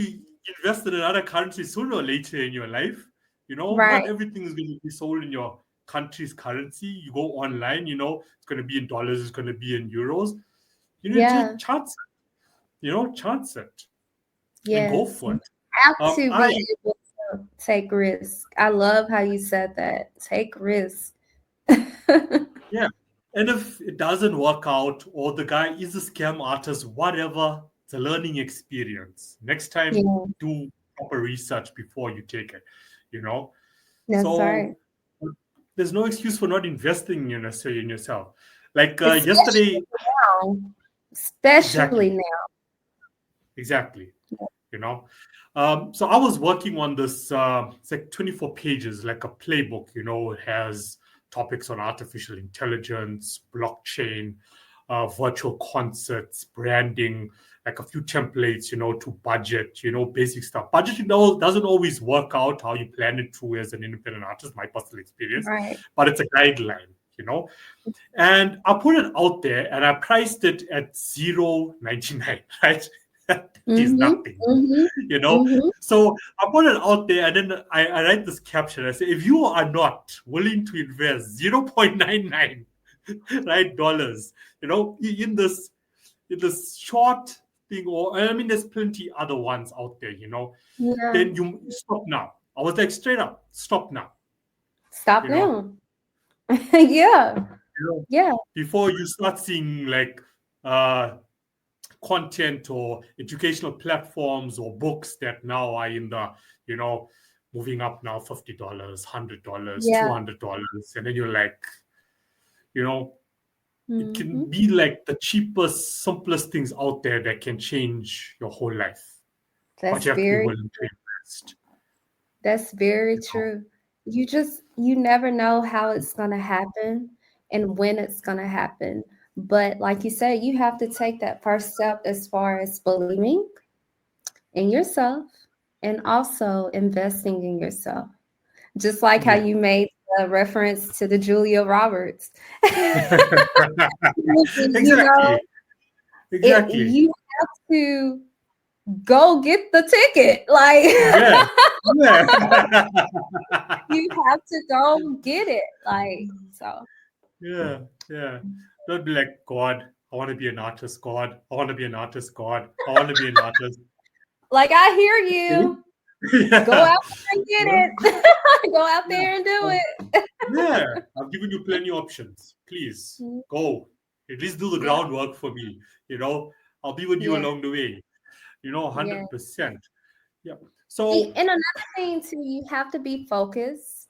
invest in another currency sooner or later in your life. Right. Not everything is going to be sold in your country's currency. You go online, it's going to be in dollars, it's going to be in euros. You need to Yeah. take chances, chance it and go Yes. for You it. have to I be able to take risk. I love how you said that. Take risk. Yeah, and if it doesn't work out or the guy is a scam artist, whatever, it's a learning experience. Next time, Yeah, do proper research before you take it. You know, that's so right. there's no excuse for not investing necessarily in yourself. Like Especially yesterday, now. Especially exactly, now. exactly. you know so I was working on this, it's like 24 pages, like a playbook. It has topics on artificial intelligence, blockchain, virtual concerts, branding, like a few templates, to budget, basic stuff. Budgeting doesn't always work out how you plan it to as an independent artist, my personal experience, Right. but it's a guideline. And I put it out there and I priced it at 0.99, right? That is Mm-hmm. nothing, Mm-hmm. you know. Mm-hmm. So I put it out there and then I write this caption. I say, if you are not willing to invest 0.99, right, dollars, in this short thing, or I mean, there's plenty other ones out there, Yeah. then you stop now. I was like, straight up, stop now, Stop you know. now. Yeah. You know, Yeah. before you start seeing like uh content or educational platforms or books that now are in the, you know, moving up now $50, $100, Yeah. $200. And then you're like, you know, it can Mm-hmm. be like the cheapest, simplest things out there that can change your whole life. But That's you have to be very willing to invest. That's very You know? true. You never know how it's going to happen and when it's going to happen. But like you said, you have to take that first step as far as believing in yourself and also investing in yourself. Just like how Yeah. you made the reference to the Julia Roberts. You know, Exactly. Exactly. you have to go get the ticket. Like Yeah. Yeah. you have to go get it. Like so. Yeah, yeah. Don't be like, God, I want to be an artist, God. I want to be an artist, God. I want to be an artist. Like I hear Okay. you. Go Yeah. out there and get Yeah. it. Go out Yeah. there and do Um, it. yeah. I've given you plenty options. Please Mm, go. At least do the yeah, groundwork for me. I'll be with you yeah, along the way. yeah. 100%. Yeah. See, So, and another thing too, you have to be focused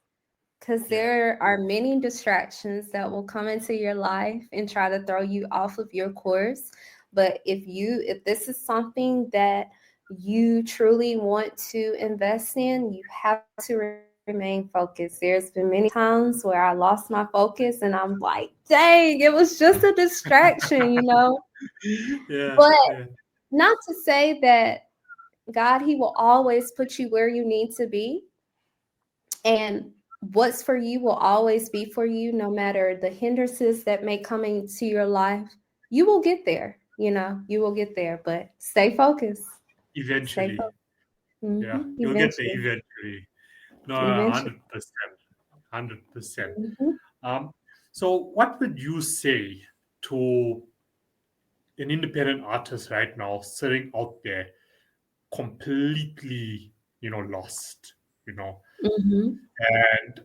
because yeah, there are many distractions that will come into your life and try to throw you off of your course. But if this is something that you truly want to invest in, you have to remain focused. There's been many times where I lost my focus and I'm like, dang, it was just a distraction. yeah, But yeah, not to say that God, He will always put you where you need to be. And what's for you will always be for you, no matter the hindrances that may come into your life. You will get there, you will get there, but stay focused. Stay eventually. focused. Yeah, you'll get there Eventually. eventually. No, Eventually. 100%. 100%. Mhm. Um, so what would you say to an independent artist right now sitting out there completely, lost, you know? Mhm. And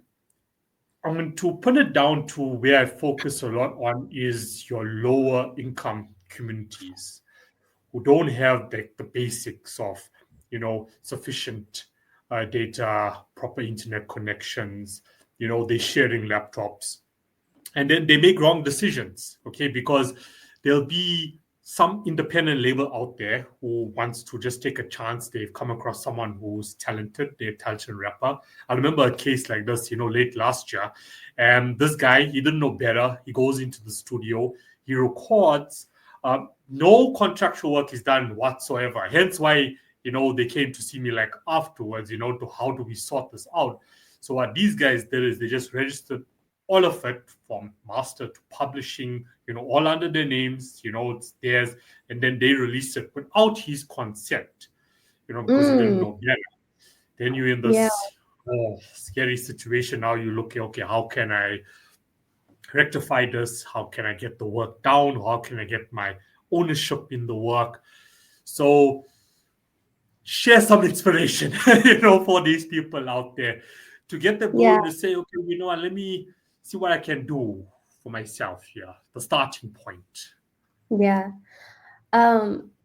I mean, to put it down to where I focus a lot on is your lower income communities who don't have the basics of, sufficient data, proper internet connections, they're sharing laptops, and then they make wrong decisions, okay, because there'll be some independent label out there who wants to just take a chance. They've come across someone who's talented, they're a talented rapper. I remember a case like this, late last year, and this guy, he didn't know better. He goes into the studio, he records, no contractual work is done whatsoever, hence why they came to see me like afterwards, to how do we sort this out. So what these guys did is they just registered all of it from master to publishing, all under their names, it's theirs, and then they released it without his consent, because he didn't Mm. know better. Then you're in Yeah. this scary situation. Now you look, okay, how can I rectify this? How can I get the work down? How can I get my ownership in the work? So share some inspiration, for these people out there to get them Yeah. going to say, okay, what, let me see what I can do for myself here. The starting point. Yeah.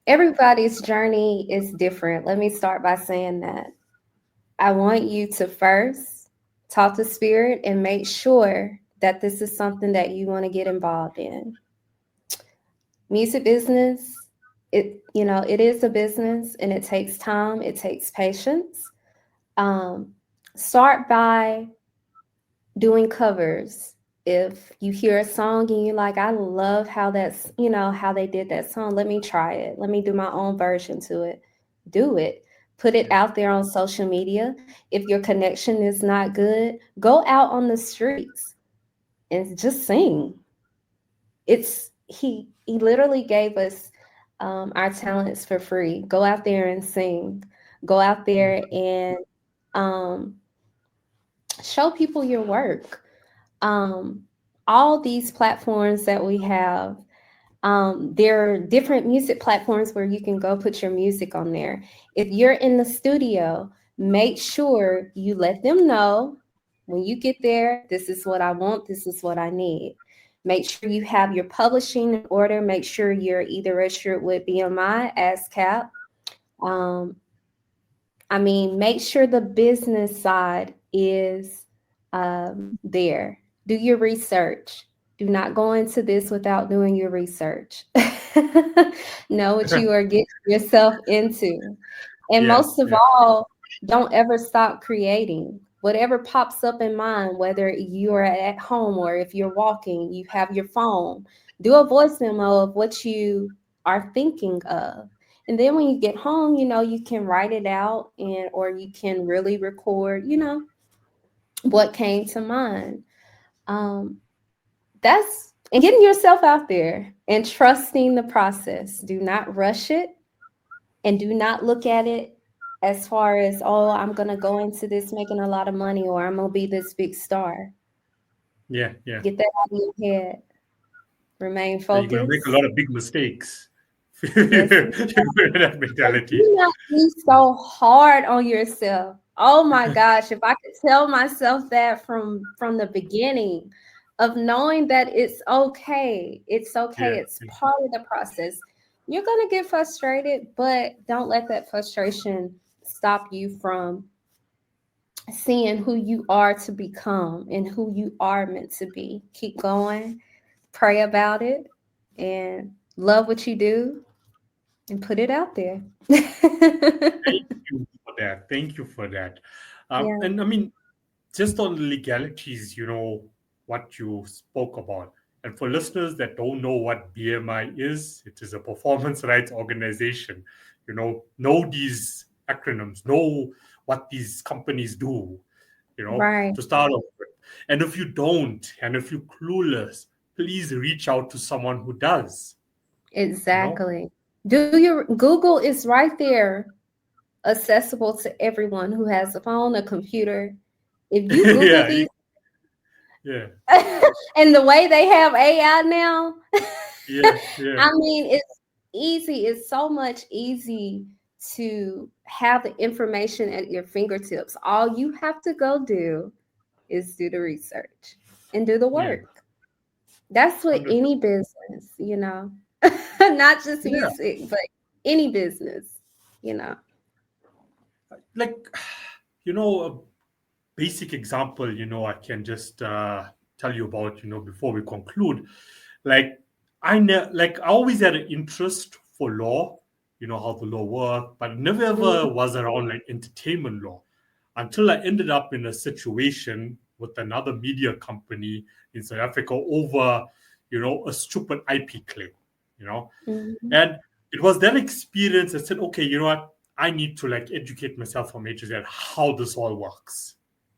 Everybody's journey is different. Let me start by saying that. I want you to first talk to spirit and make sure that this is something that you want to get involved in. Music business, it is a business and it takes time, it takes patience. Um, Start by doing covers. If you hear a song and you're like, I love how how they did that song, let me try it. Let me do my own version to it. Do it. Put it Yeah. out there on social media. If your connection is not good, go out on the streets and just sing. He literally gave us our talents for free. Go out there and sing. Go out there and um, show people your work. um, all these platforms that we have, there are different music platforms where you can go put your music on there. If you're in the studio, make sure you let them know when you get there, this is what I want, this is what I need. Make sure you have your publishing in order. Make sure you're either registered with BMI, ASCAP. Um, I mean, make sure the business side is there. Do your research. Do not go into this without doing your research. Know what you are getting yourself into. And Yeah. most of Yeah. all, don't ever stop creating. Whatever pops up in mind, whether you are at home or if you're walking, you have your phone, do a voice memo of what you are thinking of. And then when you get home, you can write it out and or you can really record, what came to mind. Um, that's and getting yourself out there and trusting the process. Do not rush it and do not look at it as far as, oh, I'm gonna go into this making a lot of money or I'm gonna be this big star. Yeah. Yeah. Get that out of your head. Remain You're going to make a focused. lot of big mistakes. Yes. That mentality. Do not be so hard on yourself. Oh my gosh, if I could tell myself that from the beginning of knowing that it's okay. It's okay. Yeah. It's part of the process. You're going to get frustrated, but don't let that frustration stop you from seeing who you are to become and who you are meant to be. Keep going, pray about it, and love what you do and put it out there. Thank you for that. Thank you for that. Yeah, And I mean, just on the legalities, what you spoke about. And for listeners that don't know what BMI is, it is a performance rights organization. Know these acronyms, know what these companies do, right. to start off with. And if you don't, and if you're clueless, please reach out to someone who does, you know? Exactly. Do your Google is right there. accessible to everyone who has a phone, a computer. If you Google Yeah, these, yeah, and the way they have AI now, yeah, yeah, I mean, it's easy. It's so much easy to have the information at your fingertips. All you have to go do is do the research and do the yeah, work. That's what 100. any business, not just Yeah, music, but any business, you know. like, a basic example, I can just tell you about, before we conclude. Like, I always had an interest for law, how the law worked, but never ever Mhm. was around like entertainment law until I ended up in a situation with another media company in South Africa over, a stupid IP claim, you know. Mhm. And it was that experience that said, okay, you know what? I need to like educate myself from A to Z how this all works,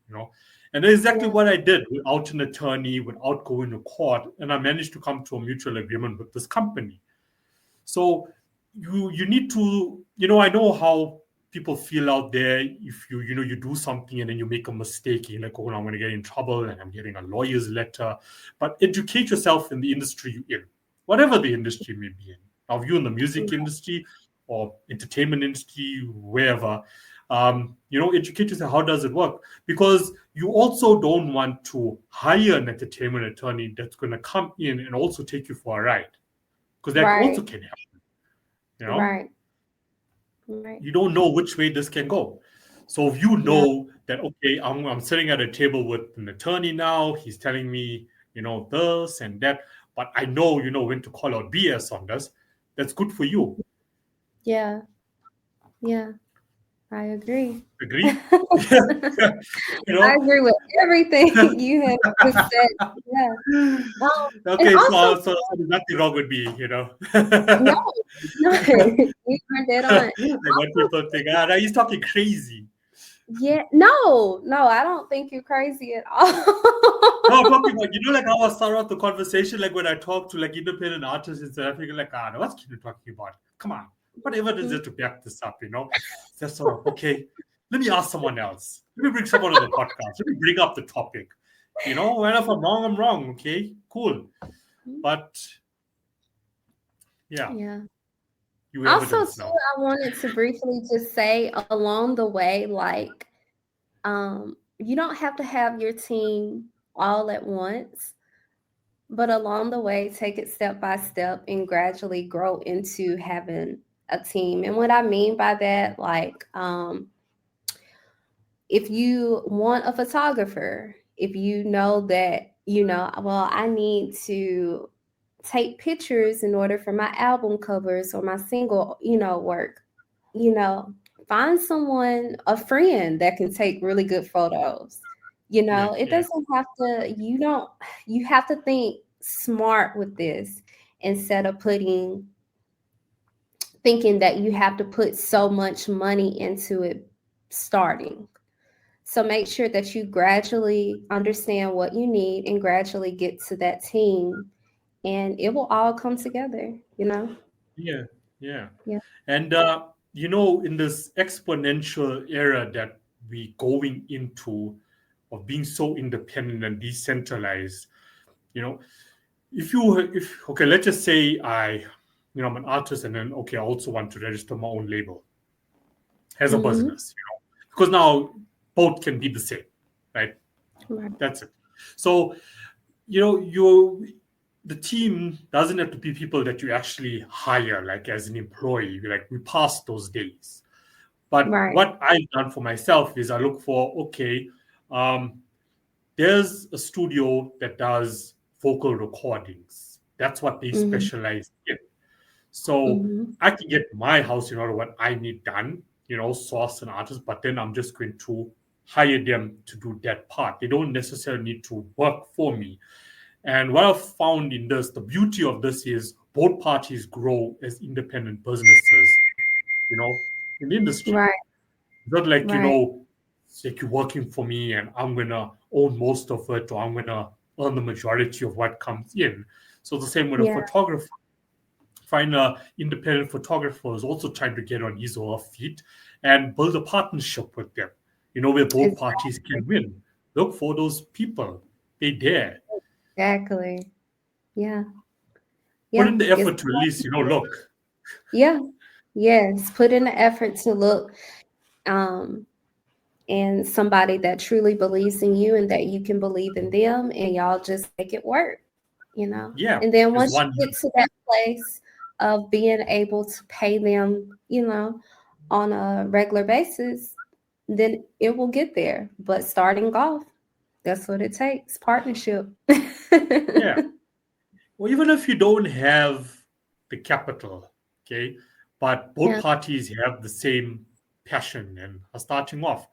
you know. And that's exactly Yeah. what I did without an attorney, without going to court. And I managed to come to a mutual agreement with this company. So you need to, I know how people feel out there if you do something and then you make a mistake, you're like, oh, no, I'm going to get in trouble and I'm getting a lawyer's letter. But educate yourself in the industry you're in, whatever the industry may be in. Now, if you're in the music industry or entertainment industry, wherever, educate yourself. How does it work? Because you also don't want to hire an entertainment attorney that's going to come in and also take you for a ride, because that also Right. can happen. You know, Right. Right. you don't know which way this can go. So if you Yeah. know that, okay, I'm sitting at a table with an attorney now, he's telling me, this and that, but I know, when to call out BS on this, that's good for you. Yeah. Yeah. I agree. Agree? I you know? agree with everything you have just said. Yeah. And Okay, also, so there's nothing wrong with me, no, like no, you are dead on. what Also, people think, now he's talking crazy. yeah, no, no, I don't think you're crazy at No, I'm all. talking about, like how I start off the conversation, like when I talk to like independent artists in South Africa, like, now what's Kino talking about? Come on, what evidence is there to back this up? It's just sort of, okay, let me ask someone else. Let me bring someone on the podcast. Let me bring up the topic. And if I'm wrong, I'm wrong. Okay, cool. But yeah, Yeah. you Also, evidence too, now. I wanted to briefly just say along the way, like, you don't have to have your team all at once, but along the way, take it step by step and gradually grow into having a team. And what I mean by that, like, if you want a photographer, if you know that, well, I need to take pictures in order for my album covers or my single, work, you know, find someone, a friend that can take really good photos. Yeah, It yeah, doesn't have to, you have to think smart with this instead of thinking that you have to put so much money into it starting. So make sure that you gradually understand what you need and gradually get to that team, and it will all come together. yeah, yeah. Yeah. And in this exponential era that we going into of being so independent and decentralized, you know, if okay, let's just say I'm an artist and then okay, I also want to register my own label as a Mhm. business, because now both can be the same, right? Right. That's it. So you the team doesn't have to be people that you actually hire like as an employee. Like we passed those days. But Right. what I've done for myself is I look for, okay, um, there's a studio that does vocal recordings. That's what they Mhm. specialize in. So Mhm. I can get my house in order what I need done, source an artist, but then I'm just going to hire them to do that part. They don't necessarily need to work for me. And what I've found in this, the beauty of this is both parties grow as independent businesses, in the industry. Right. It's not like, Right. it's like you're working for me and I'm gonna own most of it or I'm gonna earn the majority of what comes in. So the same with a Yeah. photographer. find a independent photographer who's also trying to get on his or her feet and build a partnership with them, where both parties can win. Look for those people. They're there. Exactly. Yeah. Put Yeah. in the effort to at least, look. Yeah. Yes. Put in the effort to look. And somebody that truly believes in you and that you can believe in them, and y'all just make it work, Yeah. And then There's once one. you get to that place of being able to pay them, on a regular basis, then it will get there. But starting off, that's what it takes, partnership. Yeah. Well, even if you don't have the capital, okay, but both Yeah, parties have the same passion and are starting off,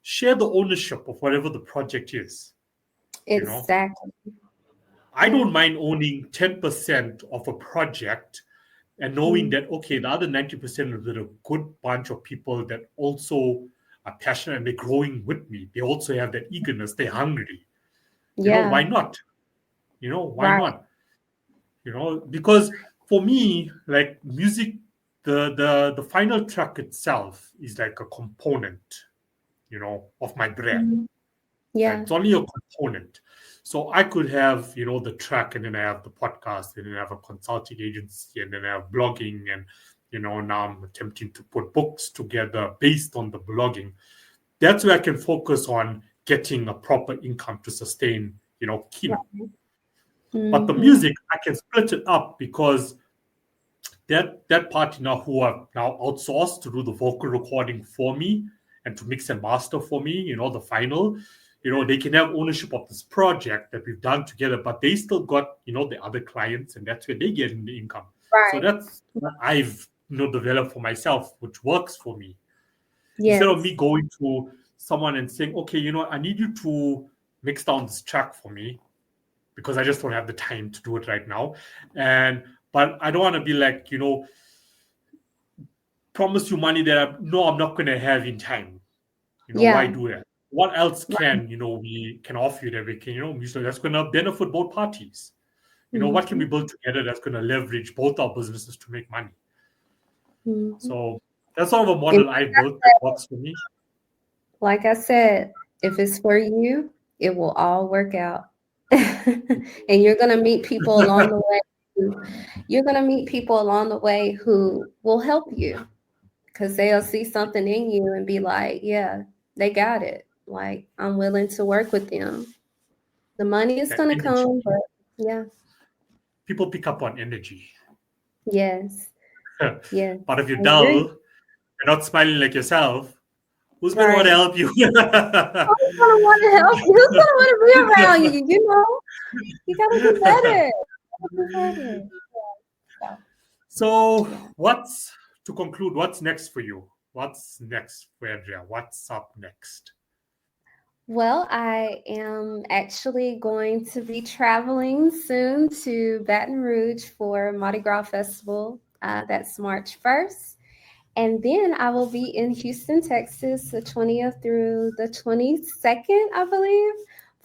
share the ownership of whatever the project is. You know, exactly. I Yeah. don't mind owning 10% of a project and knowing that, okay, the other 90% is with a good bunch of people that also are passionate and they're growing with me. They also have that eagerness, they're hungry. Yeah. Why not? Why Right. not? Because for me, like music, the final track itself is like a component, of my brand. Mhm. Right? Yeah. It's only a component. So I could have, the track, and then I have the podcast, and then I have a consulting agency, and then I have blogging, and now I'm attempting to put books together based on the blogging. That's where I can focus on getting a proper income to sustain, Kino. But the Hmm. music, I can split it up because that party now who I've now outsourced to do the vocal recording for me and to mix and master for me, the final, they can have ownership of this project that we've done together, but they still got, the other clients, and that's where they get in the income. So Right. that's what I've, developed for myself, which works for me. Instead of me Yes. going to someone and saying, okay, I need you to mix down this track for me because I just don't have the time to do it right now. But I don't want to be like, promise you money that I'm not going to have in time. Why Yeah. do that? What else Right. can we can offer you that we can, mutually that's going to benefit both parties? What can we Hmm. build together that's going to leverage both our businesses to make money? Hmm. So that's sort of a And model I built that works for me. like I said, if it's for you, it will all work out. And you're going to meet people along the way. You're going to meet people along the way who will help you because they'll see something in you and be like, yeah, they got it. Like, I'm willing to work with them. The money is That going to energy, come, but yeah, people pick up on energy. yes, yes, But if you're I agree. dull, you're not smiling like yourself, who's going to want to Right. help you? Who's gonna want to help you? Who's gonna want to be around you? You gotta do better. You gotta do better. So, So, yeah. to conclude, what's next for you? What's next for Andrea? What's up next? Well, I am actually going to be traveling soon to Baton Rouge for Mardi Gras Festival. That's March 1st. And then I will be in Houston, Texas, the 20th through the 22nd, I believe,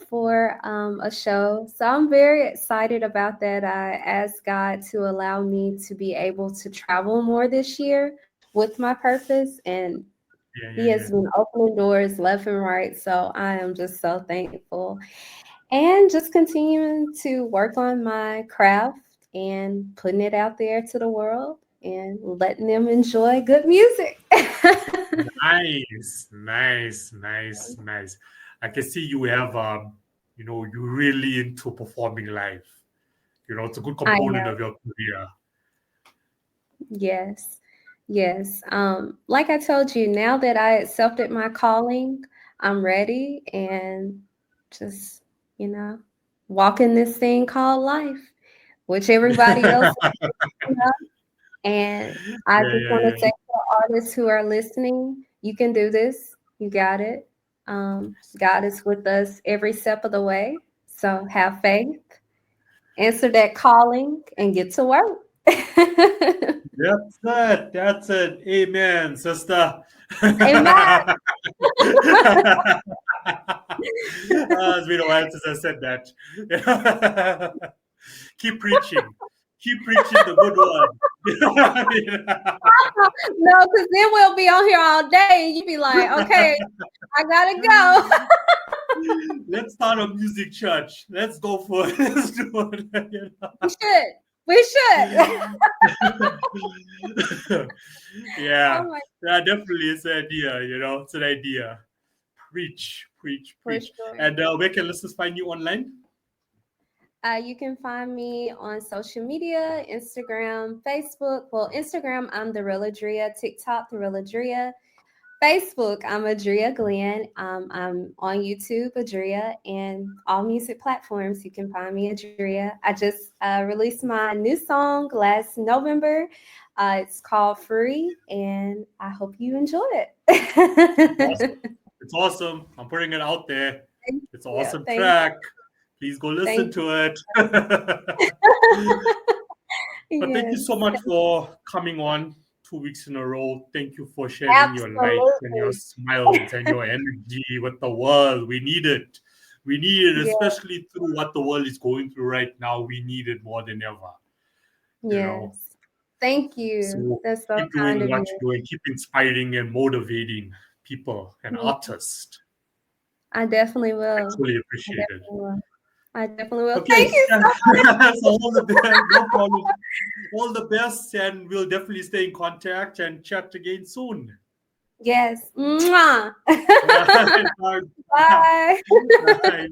for a show. So I'm very excited about that. I asked God to allow me to be able to travel more this year with my purpose. And Yeah, He yeah, has yeah. been opening doors left and right. So I am just so thankful. And just continuing to work on my craft and putting it out there to the world and letting them enjoy good music. Nice, nice, nice, nice. I can see you have, you're really into performing live. It's a good I component am. of your career. Yes. Yes. Like I told you, now that I accepted my calling, I'm ready and just, you know, walking this thing called life, which everybody else, you know. And I Yeah, just yeah, want to yeah. say to the artists who are listening, you can do this. You got it. God is with us every step of the way. So have faith, answer that calling, and get to work. That's it. That's it. Amen, sister. Amen. It's been a while since I said that. Keep preaching. Keep preaching the good word. No, because then we'll be on here all day and you'd be like, okay, I gotta go. Let's start a music church. Let's go for it. Let's do it. We should. Yeah. Oh my, Yeah, definitely. It's an idea, it's an idea. Preach. for sure. And where can listeners find you online? You can find me on social media, Instagram, Facebook. Well, Instagram, I'm the real Adria. TikTok, the real Adria. Facebook, I'm Adria Glenn. I'm on YouTube, Adria, and all music platforms. You can find me, Adria. I just released my new song last November. It's called Free, and I hope you enjoy it. It's awesome. I'm putting it out there. It's an awesome Thank track. Please go listen to it. But thank you so much for coming on 2 weeks in a row. Thank you for sharing your light and your smiles and your energy with the world. We need it. We need it, especially through what the world is going through right now. We need it more than ever. Yes. Thank you. So that's so keep kind doing of what you. you're doing. Keep inspiring and motivating people and artists. I definitely will. I truly appreciate it. I definitely will. Okay. Thank you so much. So all the best. No problem. All the best, and we'll definitely stay in contact and chat again soon. Yes. Mwah. Bye. Bye. Bye.